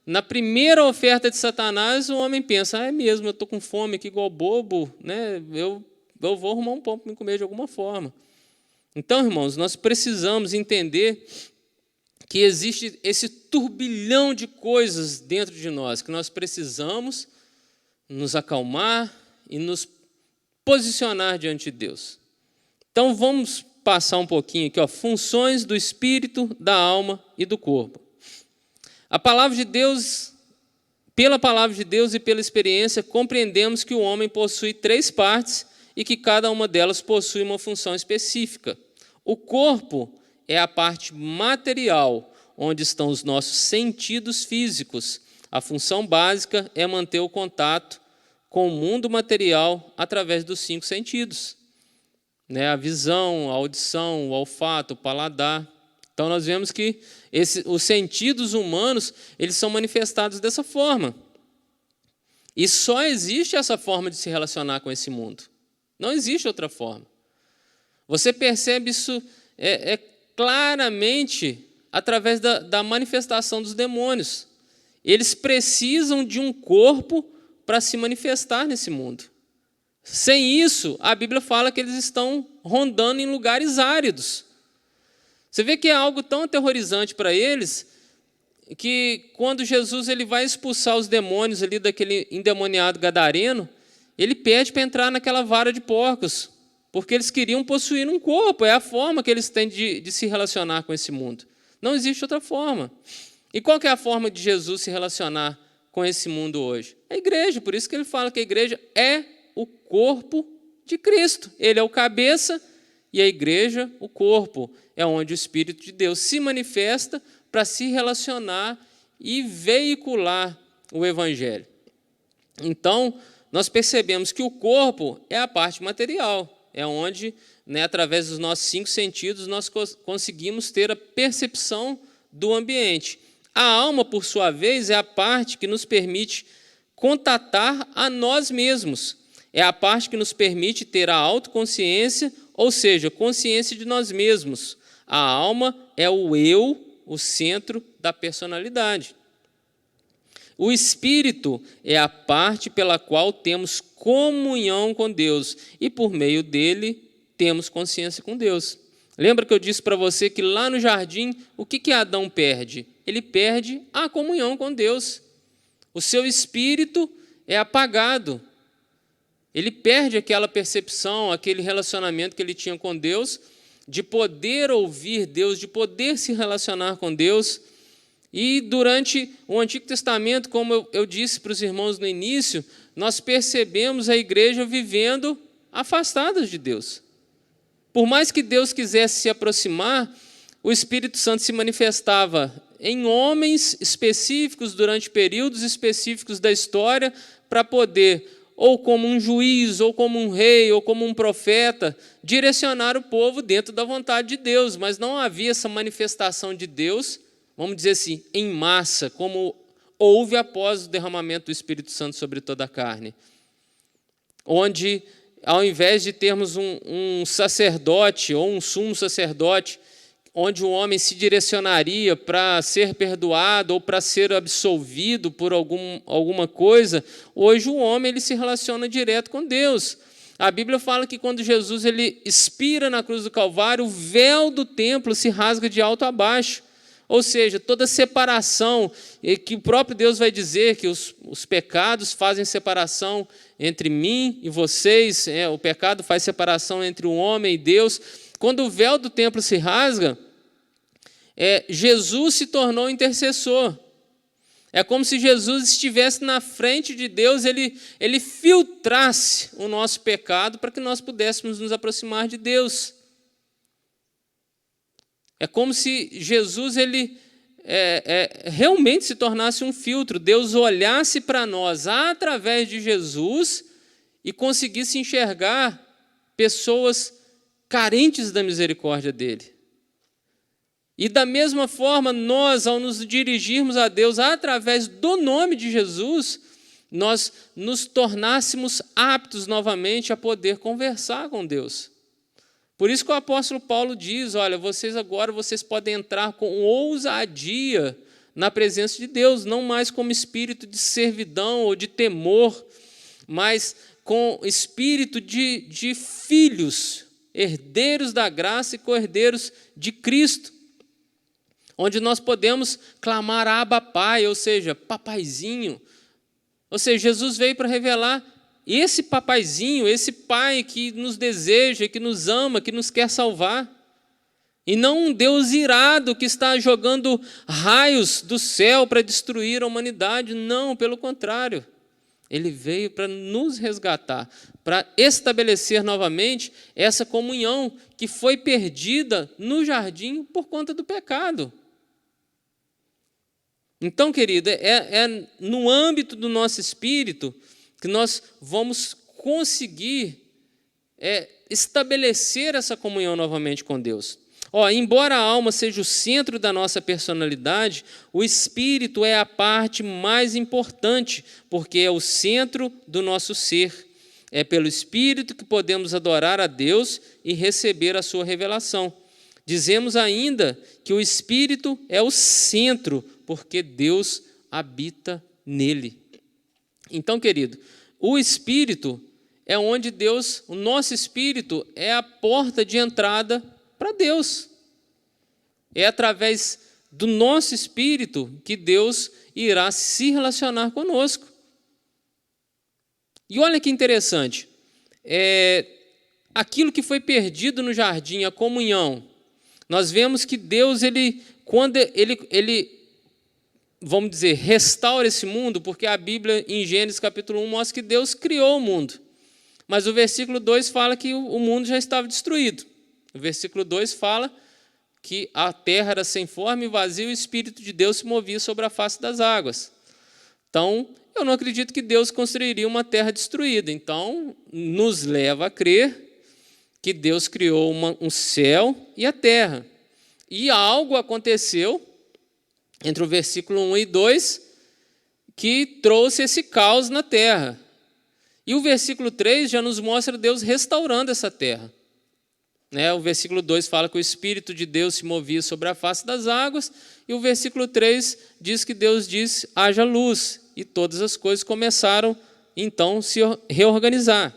na primeira oferta de Satanás, o homem pensa, é mesmo, eu estou com fome aqui igual bobo, né? Eu vou arrumar um pão para me comer de alguma forma. Então, irmãos, nós precisamos entender que existe esse turbilhão de coisas dentro de nós, que nós precisamos nos acalmar e nos posicionar diante de Deus. Então, vamos passar um pouquinho aqui, funções do espírito, da alma e do corpo. A palavra de Deus, pela palavra de Deus e pela experiência, compreendemos que o homem possui 3 partes e que cada uma delas possui uma função específica. O corpo é a parte material, onde estão os nossos sentidos físicos. A função básica é manter o contato com o mundo material através dos 5 sentidos. A visão, a audição, o olfato, o paladar. Então, nós vemos que os sentidos humanos eles são manifestados dessa forma. E só existe essa forma de se relacionar com esse mundo. Não existe outra forma. Você percebe isso claramente através da manifestação dos demônios. Eles precisam de um corpo para se manifestar nesse mundo. Sem isso, a Bíblia fala que eles estão rondando em lugares áridos. Você vê que é algo tão aterrorizante para eles, que quando Jesus ele vai expulsar os demônios ali daquele endemoniado gadareno, ele pede para entrar naquela vara de porcos, porque eles queriam possuir um corpo, é a forma que eles têm de se relacionar com esse mundo. Não existe outra forma. E qual que é a forma de Jesus se relacionar com esse mundo hoje? É a igreja, por isso que ele fala que a igreja é o corpo de Cristo. Ele é o cabeça e a igreja o corpo. É onde o Espírito de Deus se manifesta para se relacionar e veicular o Evangelho. Então, nós percebemos que o corpo é a parte material, é onde, através dos nossos 5 sentidos, nós conseguimos ter a percepção do ambiente. A alma, por sua vez, é a parte que nos permite contatar a nós mesmos. É a parte que nos permite ter a autoconsciência, ou seja, consciência de nós mesmos. A alma é o eu, o centro da personalidade. O espírito é a parte pela qual temos comunhão com Deus e por meio dele temos consciência com Deus. Lembra que eu disse para você que lá no jardim, o que Adão perde? Ele perde a comunhão com Deus. O seu espírito é apagado. Ele perde aquela percepção, aquele relacionamento que ele tinha com Deus, de poder ouvir Deus, de poder se relacionar com Deus. E durante o Antigo Testamento, como eu disse para os irmãos no início, nós percebemos a igreja vivendo afastada de Deus. Por mais que Deus quisesse se aproximar, o Espírito Santo se manifestava em homens específicos durante períodos específicos da história para poder, ou como um juiz, ou como um rei, ou como um profeta, direcionar o povo dentro da vontade de Deus. Mas não havia essa manifestação de Deus, vamos dizer assim, em massa, como houve após o derramamento do Espírito Santo sobre toda a carne. Onde, ao invés de termos um sacerdote ou um sumo sacerdote, onde o homem se direcionaria para ser perdoado ou para ser absolvido por alguma coisa, hoje o homem ele se relaciona direto com Deus. A Bíblia fala que quando Jesus ele expira na cruz do Calvário, o véu do templo se rasga de alto a baixo. Ou seja, toda separação, e que o próprio Deus vai dizer que os pecados fazem separação entre mim e vocês, o pecado faz separação entre o homem e Deus. Quando o véu do templo se rasga, Jesus se tornou intercessor. É como se Jesus estivesse na frente de Deus, ele filtrasse o nosso pecado para que nós pudéssemos nos aproximar de Deus. É como se Jesus realmente se tornasse um filtro. Deus olhasse para nós através de Jesus e conseguisse enxergar pessoas carentes da misericórdia dele. E da mesma forma, nós, ao nos dirigirmos a Deus através do nome de Jesus, nós nos tornássemos aptos novamente a poder conversar com Deus. Por isso que o apóstolo Paulo diz, olha, vocês podem entrar com ousadia na presença de Deus, não mais como espírito de servidão ou de temor, mas com espírito de filhos, herdeiros da graça e co-herdeiros de Cristo, onde nós podemos clamar Abba Pai, ou seja, papaizinho. Ou seja, Jesus veio para revelar esse papaizinho, esse pai que nos deseja, que nos ama, que nos quer salvar. E não um Deus irado que está jogando raios do céu para destruir a humanidade. Não, pelo contrário. Ele veio para nos resgatar, para estabelecer novamente essa comunhão que foi perdida no jardim por conta do pecado. Então, querido, é no âmbito do nosso espírito que nós vamos conseguir estabelecer essa comunhão novamente com Deus. Embora a alma seja o centro da nossa personalidade, o espírito é a parte mais importante, porque é o centro do nosso ser. É pelo espírito que podemos adorar a Deus e receber a sua revelação. Dizemos ainda que o espírito é o centro, porque Deus habita nele. Então, querido, o espírito é onde Deus, o nosso espírito é a porta de entrada para Deus. É através do nosso espírito que Deus irá se relacionar conosco. E olha que interessante, aquilo que foi perdido no jardim, a comunhão, nós vemos que Deus, quando ele vamos dizer, restaura esse mundo, porque a Bíblia, em Gênesis capítulo 1, mostra que Deus criou o mundo. Mas o versículo 2 fala que o mundo já estava destruído. O versículo 2 fala que a terra era sem forma e vazia, e o Espírito de Deus se movia sobre a face das águas. Então, eu não acredito que Deus construiria uma terra destruída. Então, nos leva a crer que Deus criou um céu e a terra. E algo aconteceu entre o versículo 1 e 2, que trouxe esse caos na terra. E o versículo 3 já nos mostra Deus restaurando essa terra. O versículo 2 fala que o Espírito de Deus se movia sobre a face das águas, e o versículo 3 diz que Deus disse, haja luz, e todas as coisas começaram, então, a se reorganizar.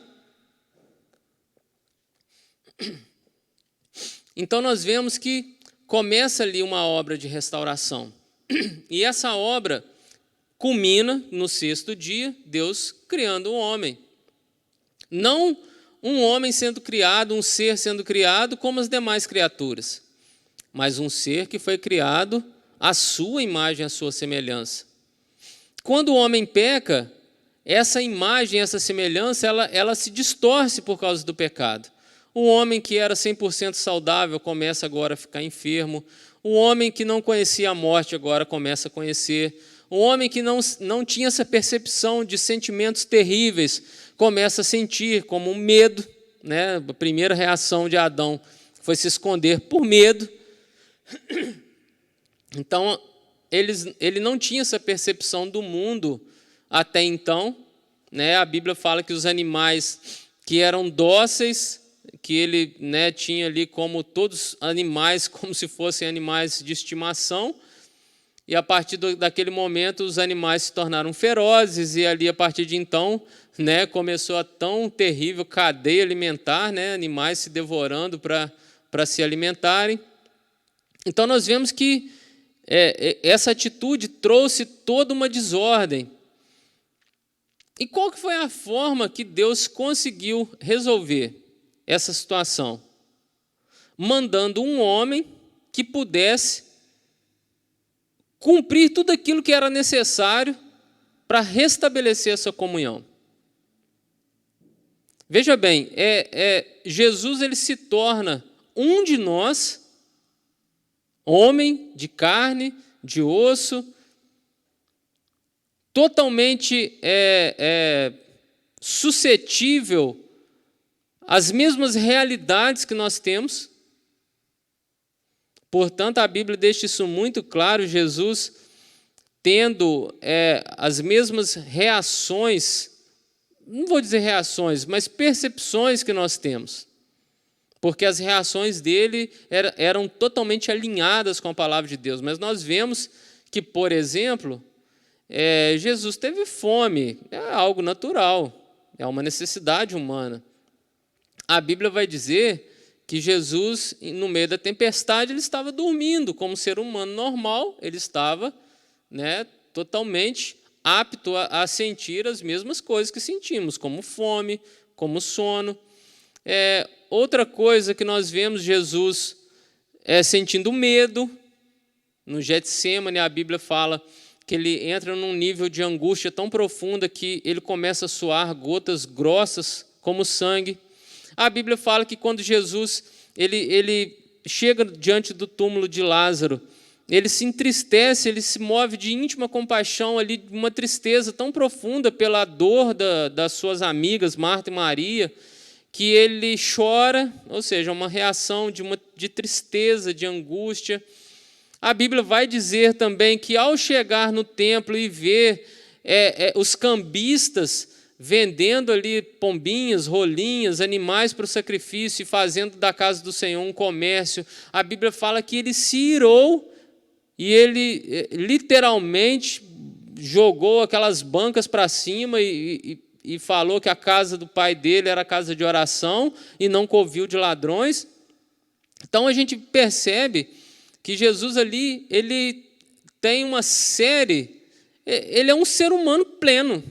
Então, nós vemos que começa ali uma obra de restauração. E essa obra, culmina no sexto dia, Deus criando o homem. Não um homem sendo criado, um ser sendo criado como as demais criaturas, mas um ser que foi criado à sua imagem, à sua semelhança. Quando o homem peca, essa imagem, essa semelhança, ela se distorce por causa do pecado. O homem que era 100% saudável começa agora a ficar enfermo. O homem que não conhecia a morte agora começa a conhecer. O homem que não tinha essa percepção de sentimentos terríveis começa a sentir como um medo, né? A primeira reação de Adão foi se esconder por medo. Então, ele não tinha essa percepção do mundo até então, né? A Bíblia fala que os animais que eram dóceis, que ele, né, tinha ali como todos animais, como se fossem animais de estimação, e a partir daquele momento os animais se tornaram ferozes, e ali a partir de então, né, começou a tão terrível cadeia alimentar, né, animais se devorando para se alimentarem. Então nós vemos que essa atitude trouxe toda uma desordem. E qual que foi a forma que Deus conseguiu resolver essa situação? Mandando um homem que pudesse cumprir tudo aquilo que era necessário para restabelecer essa comunhão. Veja bem, Jesus ele se torna um de nós, homem de carne, de osso, totalmente suscetível às mesmas realidades que nós temos. Portanto, a Bíblia deixa isso muito claro, Jesus tendo as mesmas reações, não vou dizer reações, mas percepções que nós temos. Porque as reações dele eram totalmente alinhadas com a palavra de Deus. Mas nós vemos que, por exemplo, Jesus teve fome, é algo natural, é uma necessidade humana. A Bíblia vai dizer que Jesus, no meio da tempestade, ele estava dormindo, como ser humano normal, ele estava, né, totalmente apto a sentir as mesmas coisas que sentimos, como fome, como sono. Outra coisa que nós vemos Jesus sentindo medo. No Getsêmani, a Bíblia fala que ele entra num nível de angústia tão profunda que ele começa a suar gotas grossas como sangue. A Bíblia fala que quando Jesus ele chega diante do túmulo de Lázaro, ele se entristece, ele se move de íntima compaixão, ali, uma tristeza tão profunda pela dor das suas amigas, Marta e Maria, que ele chora, ou seja, uma reação de tristeza, de angústia. A Bíblia vai dizer também que, ao chegar no templo e ver os cambistas vendendo ali pombinhas, rolinhas, animais para o sacrifício e fazendo da casa do Senhor um comércio, a Bíblia fala que ele se irou e ele literalmente jogou aquelas bancas para cima e falou que a casa do pai dele era casa de oração e não covil de ladrões. Então a gente percebe que Jesus ali, ele tem uma série, ele é um ser humano pleno,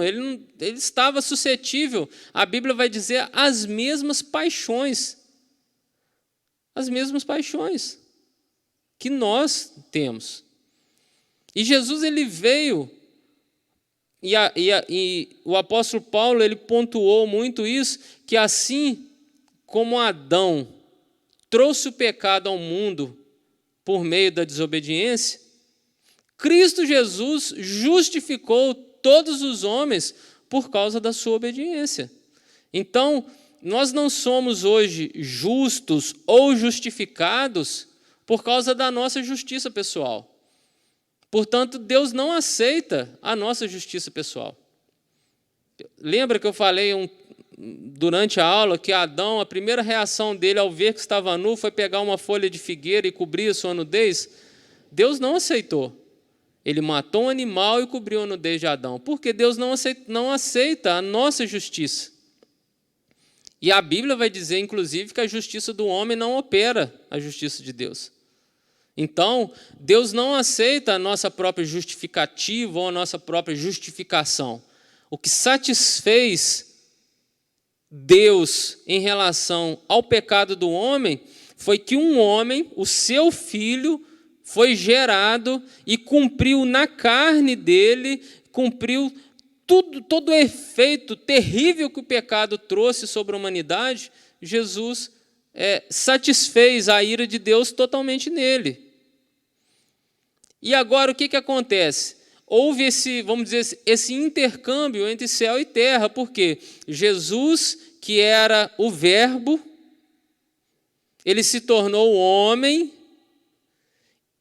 ele estava suscetível, a Bíblia vai dizer, às mesmas paixões que nós temos. E Jesus ele veio, e o apóstolo Paulo ele pontuou muito isso, que assim como Adão trouxe o pecado ao mundo por meio da desobediência, Cristo Jesus justificou todos os homens por causa da sua obediência. Então, nós não somos hoje justos ou justificados por causa da nossa justiça pessoal. Portanto, Deus não aceita a nossa justiça pessoal. Lembra que eu falei durante a aula que Adão, a primeira reação dele ao ver que estava nu foi pegar uma folha de figueira e cobrir a sua nudez? Deus não aceitou. Ele matou um animal e cobriu a nudez de Adão, porque Deus não aceita a nossa justiça. E a Bíblia vai dizer, inclusive, que a justiça do homem não opera a justiça de Deus. Então, Deus não aceita a nossa própria justificativa ou a nossa própria justificação. O que satisfez Deus em relação ao pecado do homem foi que um homem, o seu filho, foi gerado e cumpriu na carne dele, cumpriu todo o efeito terrível que o pecado trouxe sobre a humanidade. Jesus satisfez a ira de Deus totalmente nele. E agora o que acontece? Houve esse intercâmbio entre céu e terra, porque Jesus, que era o Verbo, ele se tornou homem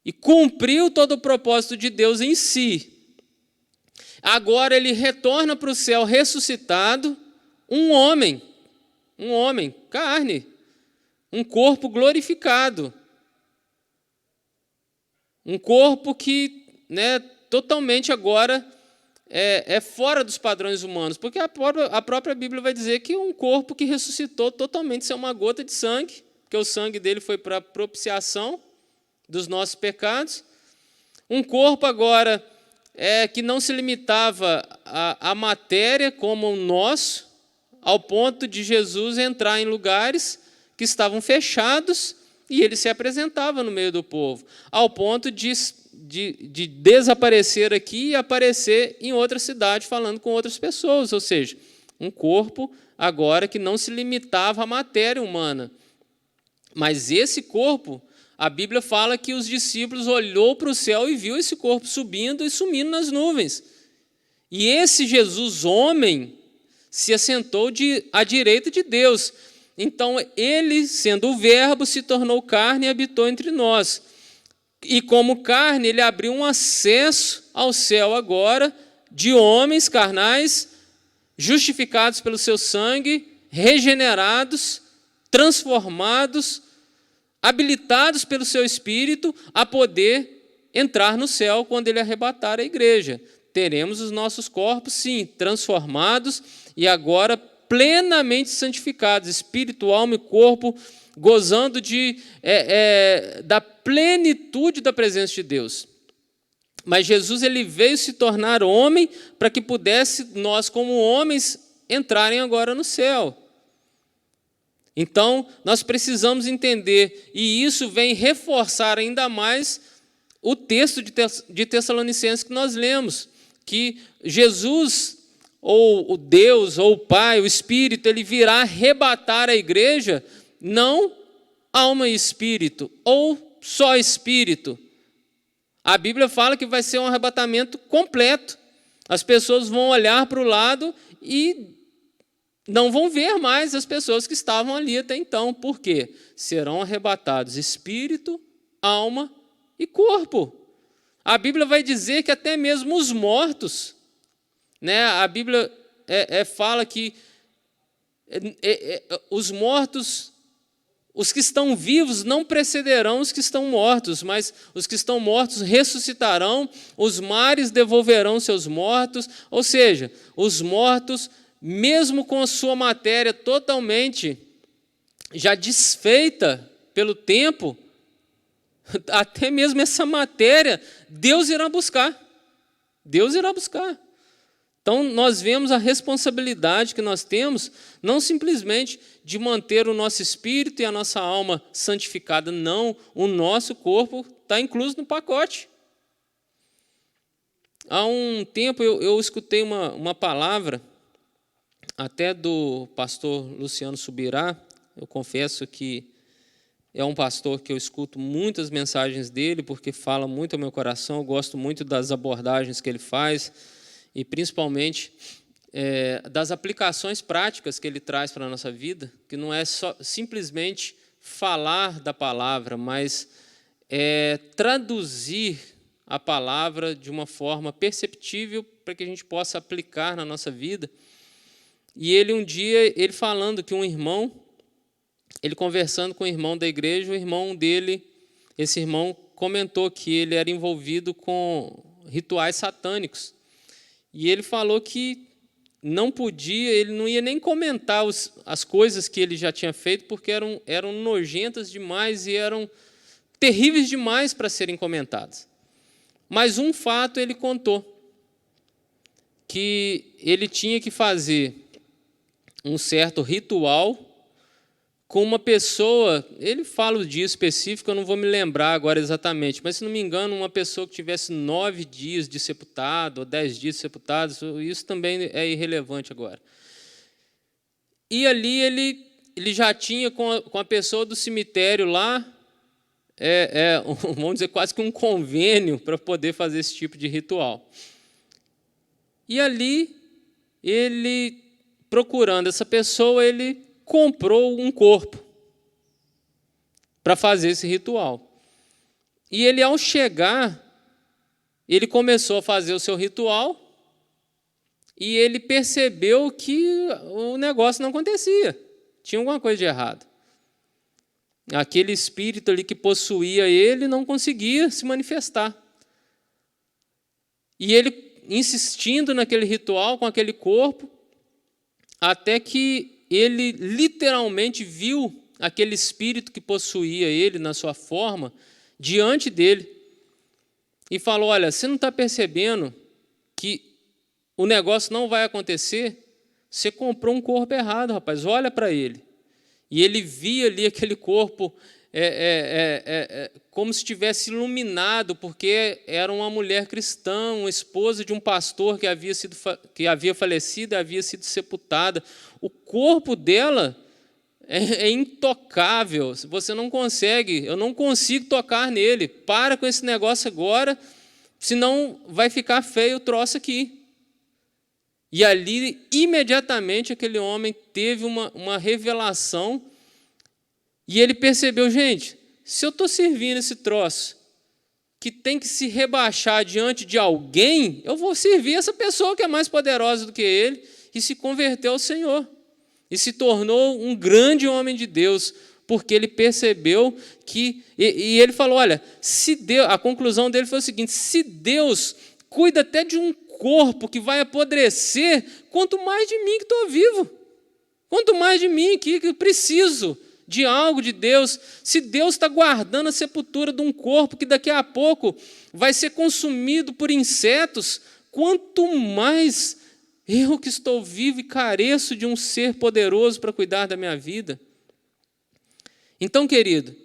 e cumpriu todo o propósito de Deus em si. Agora ele retorna para o céu ressuscitado, um homem, carne, um corpo glorificado. Um corpo que, totalmente agora é fora dos padrões humanos, porque a própria Bíblia vai dizer que um corpo que ressuscitou totalmente sem uma gota de sangue, porque o sangue dele foi para a propiciação dos nossos pecados. Um corpo agora que não se limitava à matéria como o nosso, ao ponto de Jesus entrar em lugares que estavam fechados e ele se apresentava no meio do povo, ao ponto de desaparecer aqui e aparecer em outra cidade falando com outras pessoas, ou seja, um corpo agora que não se limitava à matéria humana. Mas esse corpo, a Bíblia fala que os discípulos olhou para o céu e viu esse corpo subindo e sumindo nas nuvens. E esse Jesus, homem, se assentou à direita de Deus. Então, ele, sendo o Verbo, se tornou carne e habitou entre nós. E como carne, ele abriu um acesso ao céu agora, de homens carnais, justificados pelo seu sangue, regenerados, transformados, habilitados pelo seu Espírito a poder entrar no céu quando ele arrebatar a igreja. Teremos os nossos corpos, sim, transformados e agora plenamente santificados, espírito, alma e corpo, gozando da plenitude da presença de Deus. Mas Jesus ele veio se tornar homem para que pudesse nós, como homens, entrarem agora no céu. Então, nós precisamos entender, e isso vem reforçar ainda mais o texto de Tessalonicenses que nós lemos, que Jesus, ou o Deus, ou o Pai, o Espírito, ele virá arrebatar a igreja, não alma e espírito, ou só espírito. A Bíblia fala que vai ser um arrebatamento completo. As pessoas vão olhar para o lado e não vão ver mais as pessoas que estavam ali até então. Por quê? Serão arrebatados espírito, alma e corpo. A Bíblia vai dizer que até mesmo os mortos, a Bíblia fala que os mortos, os que estão vivos não precederão os que estão mortos, mas os que estão mortos ressuscitarão, os mares devolverão seus mortos, ou seja, os mortos, mesmo com a sua matéria totalmente já desfeita pelo tempo, até mesmo essa matéria, Deus irá buscar. Deus irá buscar. Então, nós vemos a responsabilidade que nós temos, não simplesmente de manter o nosso espírito e a nossa alma santificada, não, o nosso corpo está incluso no pacote. Há um tempo eu escutei uma palavra, até do pastor Luciano Subirá. Eu confesso que é um pastor que eu escuto muitas mensagens dele, porque fala muito ao meu coração, eu gosto muito das abordagens que ele faz, e principalmente das aplicações práticas que ele traz para a nossa vida, que não é só simplesmente falar da palavra, mas traduzir a palavra de uma forma perceptível para que a gente possa aplicar na nossa vida. E ele um dia, ele falando que um irmão, ele conversando com o irmão da igreja, o irmão dele, esse irmão comentou que ele era envolvido com rituais satânicos. E ele falou que não podia, ele não ia nem comentar as coisas que ele já tinha feito, porque eram nojentas demais e eram terríveis demais para serem comentadas. Mas um fato ele contou, que ele tinha que fazer um certo ritual com uma pessoa, ele fala o dia específico, eu não vou me lembrar agora exatamente, mas, se não me engano, uma pessoa que tivesse 9 dias de sepultado, ou 10 dias de sepultado, isso também é irrelevante agora. E ali ele já tinha com a pessoa do cemitério lá, vamos dizer, quase que um convênio para poder fazer esse tipo de ritual. E ali, ele, procurando essa pessoa, ele comprou um corpo para fazer esse ritual. E ele, ao chegar, ele começou a fazer o seu ritual e ele percebeu que o negócio não acontecia. Tinha alguma coisa de errado. Aquele espírito ali que possuía ele não conseguia se manifestar. E ele, insistindo naquele ritual, com aquele corpo, até que ele literalmente viu aquele espírito que possuía ele na sua forma diante dele e falou: olha, você não está percebendo que o negócio não vai acontecer? Você comprou um corpo errado, rapaz, olha para ele. E ele via ali aquele corpo como se estivesse iluminado, porque era uma mulher cristã, uma esposa de um pastor que havia falecido, havia sido sepultada. O corpo dela é intocável, você não consegue, eu não consigo tocar nele, para com esse negócio agora, senão vai ficar feio o troço aqui. E ali, imediatamente, aquele homem teve uma revelação e ele percebeu: gente, se eu estou servindo esse troço que tem que se rebaixar diante de alguém, eu vou servir essa pessoa que é mais poderosa do que ele, e se converteu ao Senhor. E se tornou um grande homem de Deus, porque ele percebeu que... E ele falou, olha, se Deus, a conclusão dele foi o seguinte: se Deus cuida até de um corpo que vai apodrecer, quanto mais de mim que estou vivo, quanto mais de mim que preciso de algo de Deus. Se Deus está guardando a sepultura de um corpo que daqui a pouco vai ser consumido por insetos, quanto mais eu que estou vivo e careço de um ser poderoso para cuidar da minha vida. Então, querido,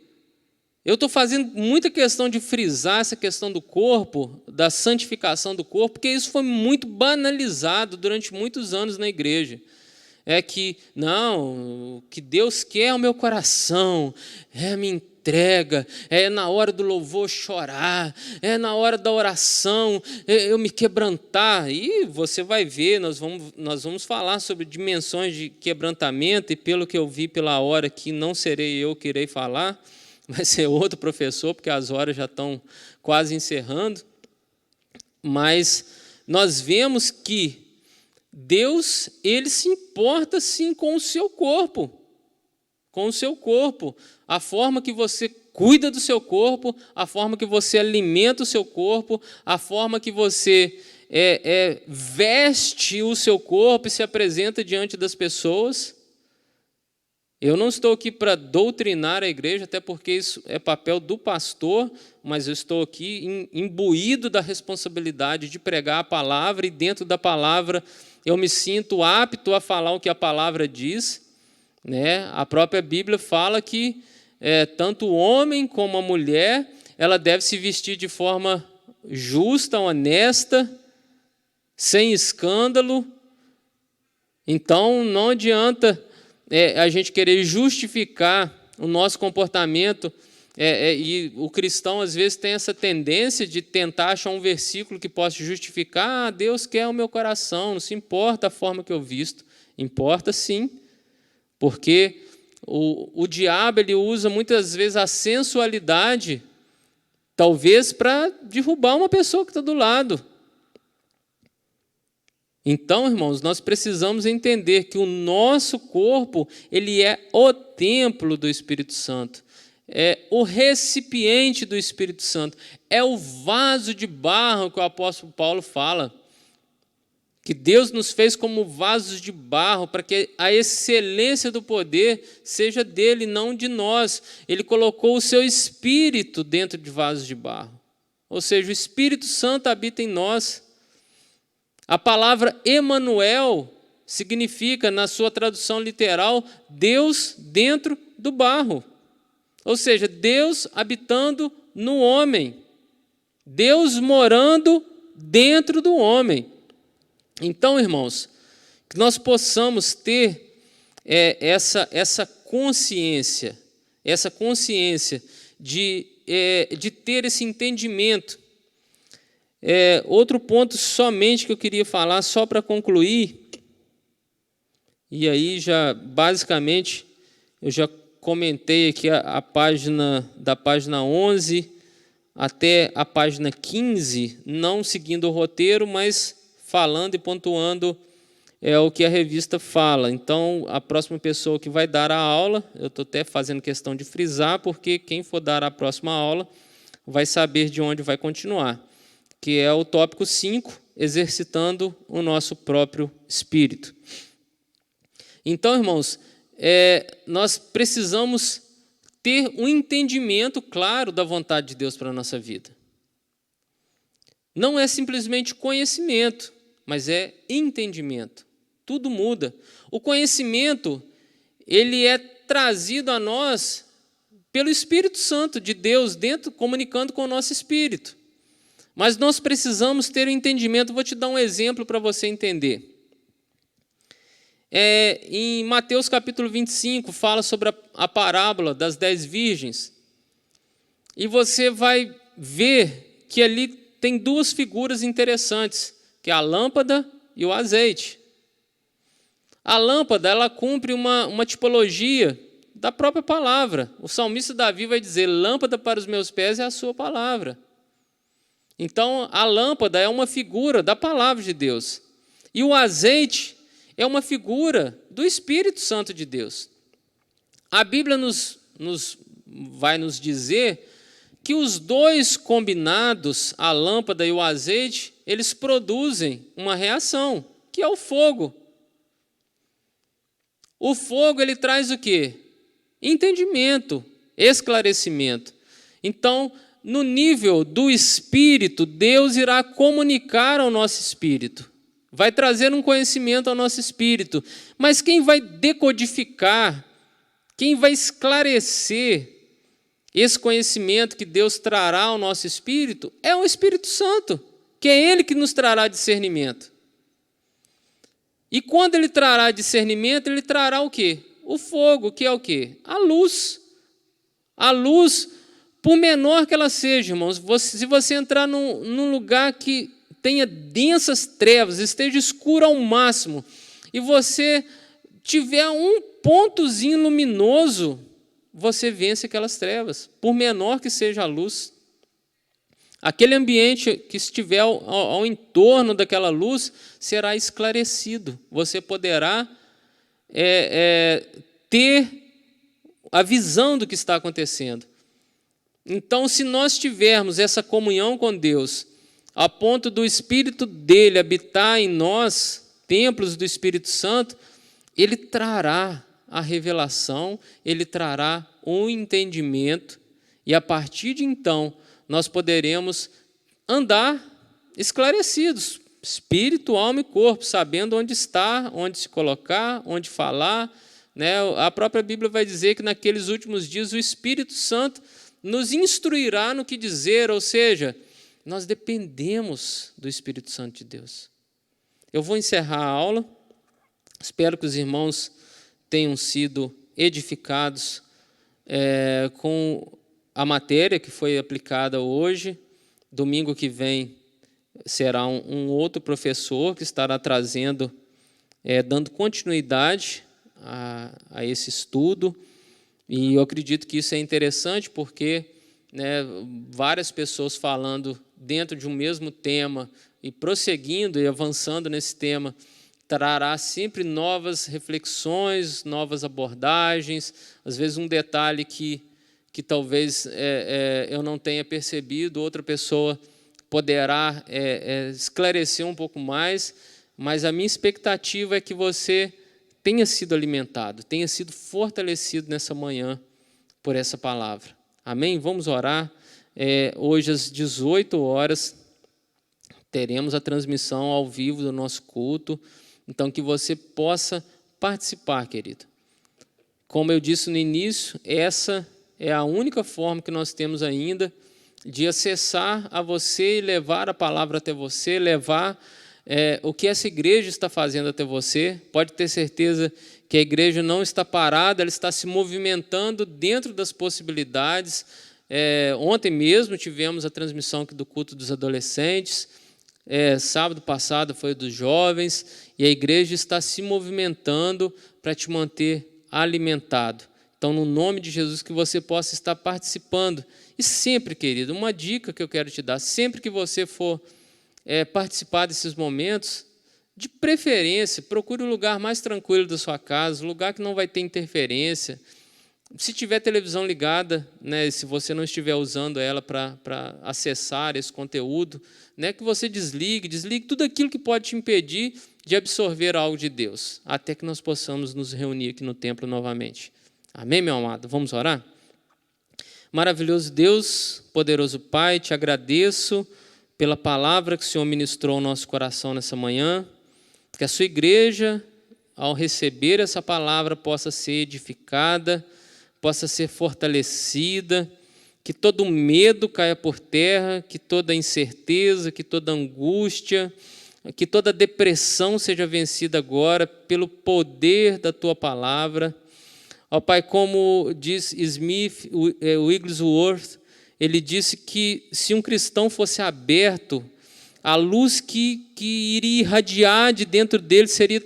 eu estou fazendo muita questão de frisar essa questão do corpo, da santificação do corpo, porque isso foi muito banalizado durante muitos anos na igreja. É que, não, o que Deus quer é o meu coração, é a minha entrega, é na hora do louvor chorar, é na hora da oração eu me quebrantar. E você vai ver, nós vamos falar sobre dimensões de quebrantamento, e pelo que eu vi pela hora que não serei eu que irei falar, vai ser outro professor, porque as horas já estão quase encerrando. Mas nós vemos que Deus, ele se importa sim com o seu corpo, a forma que você cuida do seu corpo, a forma que você alimenta o seu corpo, a forma que você veste o seu corpo e se apresenta diante das pessoas. Eu não estou aqui para doutrinar a igreja, até porque isso é papel do pastor, mas eu estou aqui imbuído da responsabilidade de pregar a palavra, e dentro da palavra eu me sinto apto a falar o que a palavra diz. Né? A própria Bíblia fala que tanto o homem como a mulher, ela deve se vestir de forma justa, honesta, sem escândalo. Então, não adianta a gente querer justificar o nosso comportamento, e o cristão às vezes tem essa tendência de tentar achar um versículo que possa justificar: Deus quer o meu coração, não se importa a forma que eu visto. Importa sim, porque o diabo ele usa muitas vezes a sensualidade, talvez para derrubar uma pessoa que está do lado. Então, irmãos, nós precisamos entender que o nosso corpo, ele é o templo do Espírito Santo, é o recipiente do Espírito Santo, é o vaso de barro que o apóstolo Paulo fala, que Deus nos fez como vasos de barro, para que a excelência do poder seja dele, não de nós. Ele colocou o seu Espírito dentro de vasos de barro. Ou seja, o Espírito Santo habita em nós. A palavra Emanuel significa, na sua tradução literal, Deus dentro do barro. Ou seja, Deus habitando no homem. Deus morando dentro do homem. Então, irmãos, que nós possamos ter essa consciência de ter esse entendimento. Outro ponto somente que eu queria falar, só para concluir, e aí já basicamente eu já comentei aqui a página, da página 11 até a página 15, não seguindo o roteiro, mas falando e pontuando o que a revista fala. Então, a próxima pessoa que vai dar a aula, eu estou até fazendo questão de frisar, porque quem for dar a próxima aula vai saber de onde vai continuar, que é o tópico 5, exercitando o nosso próprio espírito. Então, irmãos, nós precisamos ter um entendimento claro da vontade de Deus para a nossa vida. Não é simplesmente conhecimento, mas é entendimento. Tudo muda. O conhecimento, ele é trazido a nós pelo Espírito Santo de Deus, dentro, comunicando com o nosso espírito. Mas nós precisamos ter um entendimento. Vou te dar um exemplo para você entender. Em Mateus capítulo 25, fala sobre a parábola das 10 virgens. E você vai ver que ali tem duas figuras interessantes, que é a lâmpada e o azeite. A lâmpada, ela cumpre uma tipologia da própria palavra. O salmista Davi vai dizer, lâmpada para os meus pés é a sua palavra. Então, a lâmpada é uma figura da palavra de Deus. E o azeite é uma figura do Espírito Santo de Deus. A Bíblia vai nos dizer que os dois combinados, a lâmpada e o azeite, eles produzem uma reação, que é o fogo. O fogo, ele traz o quê? Entendimento, esclarecimento. Então, no nível do espírito, Deus irá comunicar ao nosso espírito. Vai trazer um conhecimento ao nosso espírito. Mas quem vai decodificar, quem vai esclarecer esse conhecimento que Deus trará ao nosso espírito é o Espírito Santo, que é Ele que nos trará discernimento. E quando Ele trará discernimento, Ele trará o quê? O fogo, que é o quê? A luz. A luz, por menor que ela seja, irmãos, se você entrar num lugar que tenha densas trevas, esteja escuro ao máximo, e você tiver um pontozinho luminoso, você vence aquelas trevas, por menor que seja a luz. Aquele ambiente que estiver ao entorno daquela luz será esclarecido. Você poderá ter a visão do que está acontecendo. Então, se nós tivermos essa comunhão com Deus, a ponto do Espírito dele habitar em nós, templos do Espírito Santo, ele trará a revelação, ele trará o entendimento, e a partir de então, nós poderemos andar esclarecidos, espírito, alma e corpo, sabendo onde estar, onde se colocar, onde falar. A própria Bíblia vai dizer que naqueles últimos dias o Espírito Santo nos instruirá no que dizer, ou seja, nós dependemos do Espírito Santo de Deus. Eu vou encerrar a aula, espero que os irmãos tenham sido edificados com a matéria que foi aplicada hoje. Domingo que vem será um outro professor que estará trazendo, dando continuidade a esse estudo. E eu acredito que isso é interessante porque várias pessoas falando dentro de um mesmo tema e prosseguindo e avançando nesse tema, trará sempre novas reflexões, novas abordagens, às vezes um detalhe que talvez eu não tenha percebido, outra pessoa poderá esclarecer um pouco mais. mas a minha expectativa é que você tenha sido alimentado, tenha sido fortalecido nessa manhã por essa palavra. Amém? Vamos orar. Hoje às 18 horas teremos a transmissão ao vivo do nosso culto, então que você possa participar, querido. Como eu disse no início, essa é a única forma que nós temos ainda de acessar a você e levar a palavra até você, levar o que essa igreja está fazendo até você. Pode ter certeza que a igreja não está parada, ela está se movimentando dentro das possibilidades. Ontem mesmo tivemos a transmissão aqui do culto dos adolescentes, sábado passado foi dos jovens, e a igreja está se movimentando para te manter alimentado. Então, no nome de Jesus, que você possa estar participando. E sempre, querido, uma dica que eu quero te dar, sempre que você for participar desses momentos, de preferência, procure um lugar mais tranquilo da sua casa, um lugar que não vai ter interferência. Se tiver televisão ligada, né, se você não estiver usando ela para acessar esse conteúdo, né, que você desligue tudo aquilo que pode te impedir de absorver algo de Deus, até que nós possamos nos reunir aqui no templo novamente. Amém, meu amado? Vamos orar? Maravilhoso Deus, poderoso Pai, te agradeço pela palavra que o Senhor ministrou ao nosso coração nessa manhã, que a sua igreja, ao receber essa palavra, possa ser edificada, possa ser fortalecida, que todo medo caia por terra, que toda incerteza, que toda angústia, que toda depressão seja vencida agora pelo poder da tua palavra. Ó Pai, como diz Wigglesworth, ele disse que se um cristão fosse aberto, a luz que iria irradiar de dentro dele seria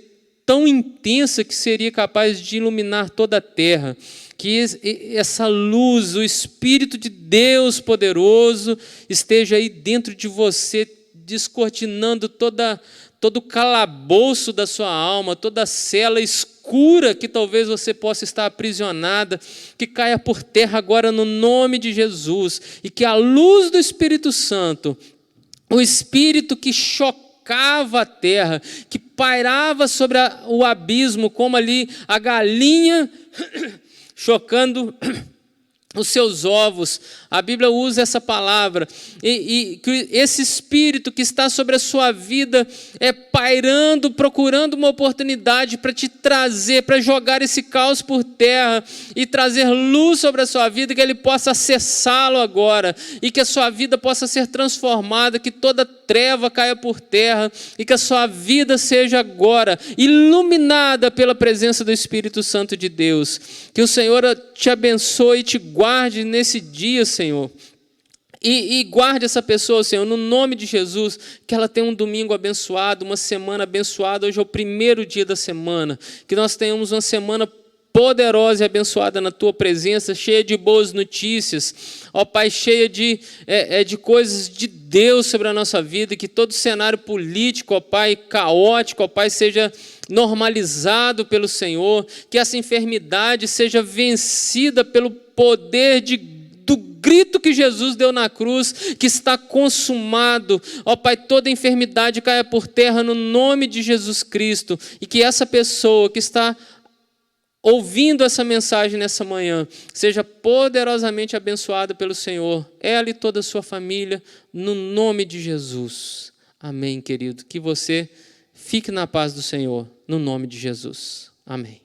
tão intensa que seria capaz de iluminar toda a terra. Que essa luz, o Espírito de Deus poderoso, esteja aí dentro de você, descortinando todo o calabouço da sua alma, toda a cela escura que talvez você possa estar aprisionada, que caia por terra agora no nome de Jesus, e que a luz do Espírito Santo, o Espírito que chocava a terra, que pairava sobre o abismo, como ali a galinha chocando os seus ovos, a Bíblia usa essa palavra, e que esse Espírito que está sobre a sua vida pairando, procurando uma oportunidade para te trazer, para jogar esse caos por terra e trazer luz sobre a sua vida, que ele possa acessá-lo agora, e que a sua vida possa ser transformada, que toda treva caia por terra, e que a sua vida seja agora iluminada pela presença do Espírito Santo de Deus. Que o Senhor te abençoe e te guarde nesse dia, Senhor. E guarde essa pessoa, Senhor, no nome de Jesus, que ela tenha um domingo abençoado, uma semana abençoada. Hoje é o primeiro dia da semana. Que nós tenhamos uma semana poderosa e abençoada na Tua presença, cheia de boas notícias. Ó Pai, cheia de coisas de Deus sobre a nossa vida. Que todo cenário político, ó Pai, caótico, ó Pai, seja normalizado pelo Senhor. Que essa enfermidade seja vencida pelo poder do grito que Jesus deu na cruz, que está consumado. Ó Pai, toda enfermidade caia por terra no nome de Jesus Cristo, e que essa pessoa que está ouvindo essa mensagem nessa manhã seja poderosamente abençoada pelo Senhor, ela e toda a sua família, no nome de Jesus. Amém, querido. Que você fique na paz do Senhor, no nome de Jesus. Amém.